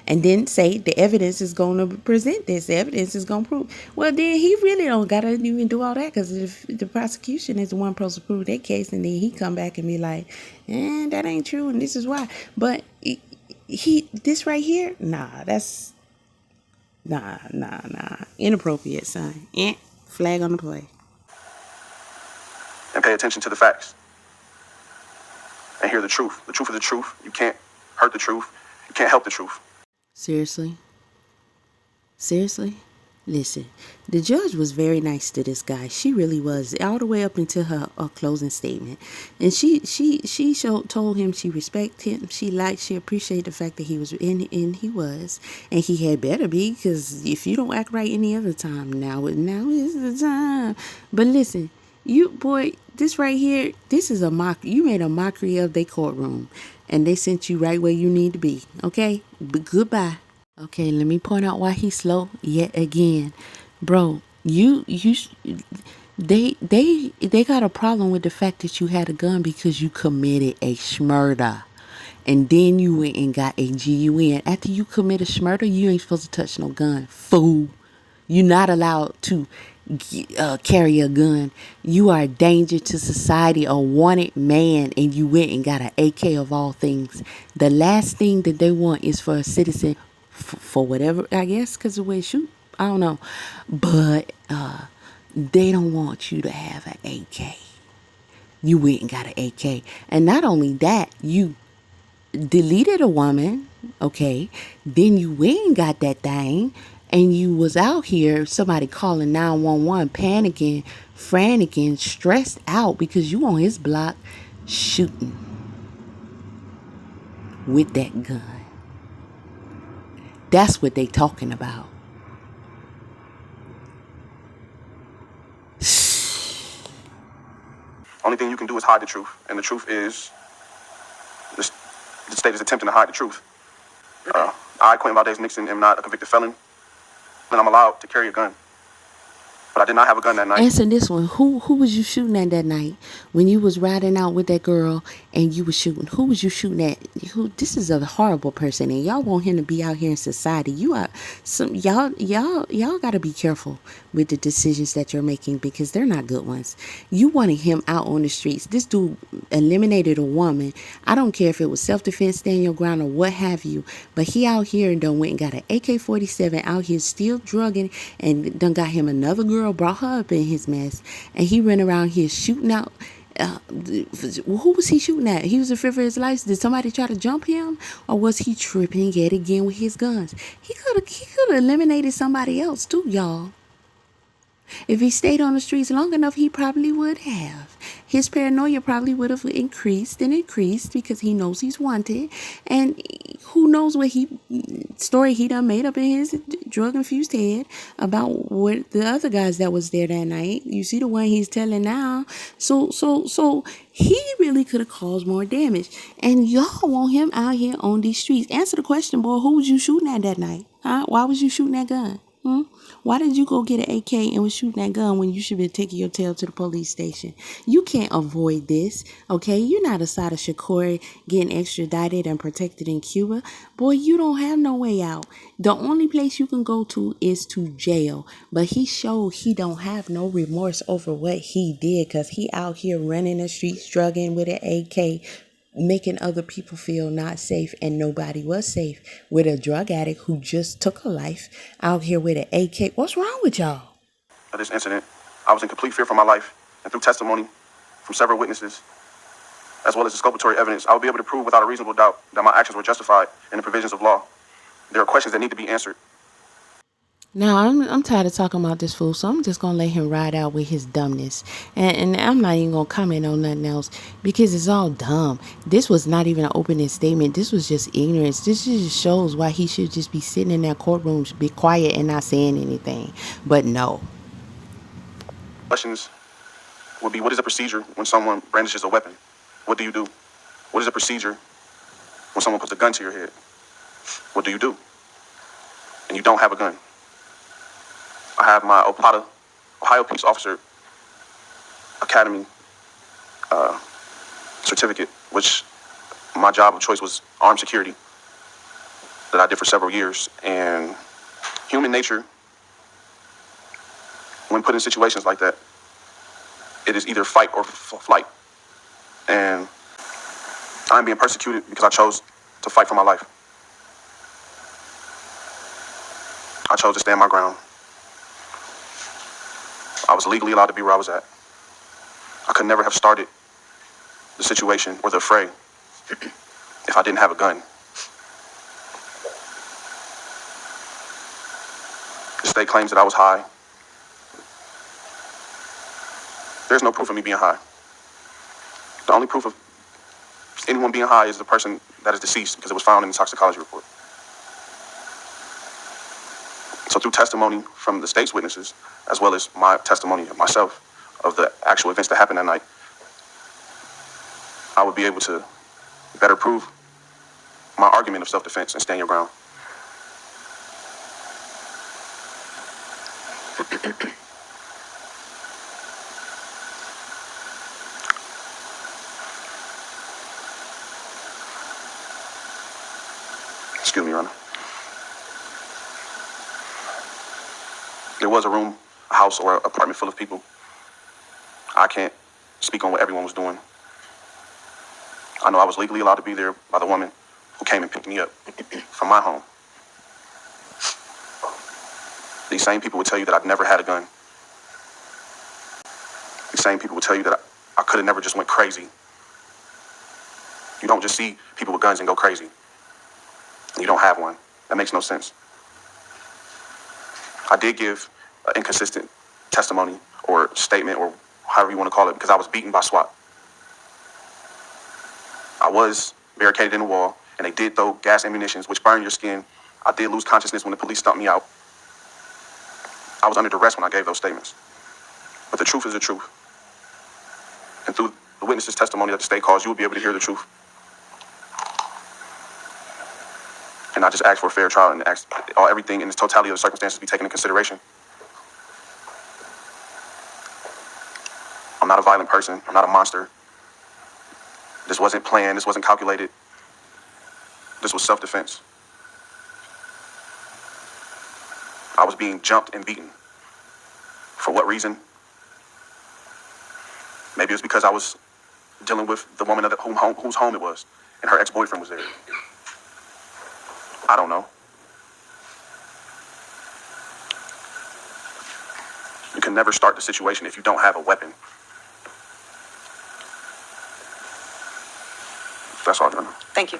And then say the evidence is going to present this. The evidence is going to prove. Well, then he really don't got to even do all that, because the prosecution is the one supposed to prove their case. And then he come back and be like, that ain't true. And this is why. But this right here, that's inappropriate, son. Flag on the play. And pay attention to the facts. And hear the truth. The truth is the truth. You can't hurt the truth. You can't help the truth. Seriously? Listen, the judge was very nice to this guy. She really was, all the way up into her closing statement. And she told him she respected him. She appreciated the fact that he was and he was. And he had better be, because if you don't act right any other time, now is the time. But listen, this right here, this is a mock. You made a mockery of their courtroom, and they sent you right where you need to be. Okay, but goodbye. Okay, let me point out why he's slow yet again, bro. They got a problem with the fact that you had a gun because you committed a murder, and then you went and got a GUN. After you commit a murder, you ain't supposed to touch no gun, fool. You're not allowed to carry a gun. You are a danger to society, a wanted man, and you went and got an AK of all things. The last thing that they want is for a citizen, for whatever, I guess, because the way it shoot, I don't know, but they don't want you to have an AK. You went and got an AK, and not only that, you deleted a woman, okay, then you went and got that thing. And you was out here, somebody calling 911, panicking, franticking, stressed out because you on his block shooting with that gun. That's what they talking about. Only thing you can do is hide the truth. And the truth is, the state is attempting to hide the truth. I, Quinton Nixon, am not a convicted felon. And I'm allowed to carry a gun. But I did not have a gun that night. Answer this one. Who was you shooting at that night when you was riding out with that girl and you was shooting? Who was you shooting at? This is a horrible person, and y'all want him to be out here in society. Y'all got to be careful with the decisions that you're making, because they're not good ones. You wanted him out on the streets. This dude eliminated a woman. I don't care if it was self-defense, stand your ground, or what have you, but he out here and done went and got an AK-47 out here still drugging, and done got him another girl, brought her up in his mess, and he ran around here shooting out. Who was he shooting at? He was afraid for his life. Did somebody try to jump him, or was he tripping yet again with his guns? He could have eliminated somebody else too, y'all. If he stayed on the streets long enough, he probably would have. His paranoia probably would have increased because he knows he's wanted. And who knows what story he done made up in his drug-infused head about what the other guys that was there that night. You see the one he's telling now. So he really could have caused more damage. And y'all want him out here on these streets. Answer the question, boy. Who was you shooting at that night? Huh? Why was you shooting that gun? Why did you go get an AK and was shooting that gun when you should be taking your tail to the police station? You can't avoid this, okay? You're not Asada Shakur getting extradited and protected in Cuba. Boy, you don't have no way out. The only place you can go to is to jail. But he showed he don't have no remorse over what he did, because he out here running the streets, drugging with an AK, making other people feel not safe, and nobody was safe with a drug addict who just took a life out here with an AK. What's wrong with y'all? Of this incident, I was in complete fear for my life, and through testimony from several witnesses, as well as exculpatory evidence, I will be able to prove without a reasonable doubt that my actions were justified in the provisions of law. There are questions that need to be answered. Now, I'm tired of talking about this fool, so I'm just going to let him ride out with his dumbness. And I'm not even going to comment on nothing else, because it's all dumb. This was not even an opening statement. This was just ignorance. This just shows why he should just be sitting in that courtroom, be quiet and not saying anything. But no. Questions would be, what is the procedure when someone brandishes a weapon? What do you do? What is the procedure when someone puts a gun to your head? What do you do? And you don't have a gun. I have my Ohio Peace Officer Academy certificate, which my job of choice was armed security, that I did for several years. And human nature, when put in situations like that, it is either fight or flight. And I'm being persecuted because I chose to fight for my life. I chose to stand my ground. I was legally allowed to be where I was at. I could never have started the situation or the fray if I didn't have a gun. The state claims that I was high. There's no proof of me being high. The only proof of anyone being high is the person that is deceased, because it was found in the toxicology report. So through testimony from the state's witnesses, as well as my testimony of myself of the actual events that happened that night, I would be able to better prove my argument of self-defense and stand your ground. Excuse me, Your Honor. There was a room, a house, or an apartment full of people. I can't speak on what everyone was doing. I know I was legally allowed to be there by the woman who came and picked me up from my home. These same people would tell you that I've never had a gun. These same people would tell you that I could have never just went crazy. You don't just see people with guns and go crazy. You don't have one. That makes no sense. I did give an inconsistent testimony or statement, or however you want to call it, because I was beaten by SWAT. I was barricaded in the wall, and they did throw gas ammunition, which burn your skin. I did lose consciousness when the police stumped me out. I was under duress when I gave those statements. But the truth is the truth. And through the witness's testimony that the state calls, you will be able to hear the truth. And I just ask for a fair trial and ask everything in its totality of the circumstances be taken into consideration. not a violent person. I'm not a monster. This wasn't planned. This wasn't calculated. This was self-defense. I was being jumped and beaten. For what reason? Maybe it was because I was dealing with the woman whose home it was, and her ex-boyfriend was there. I don't know. You can never start the situation if you don't have a weapon. That's all, John. Thank you.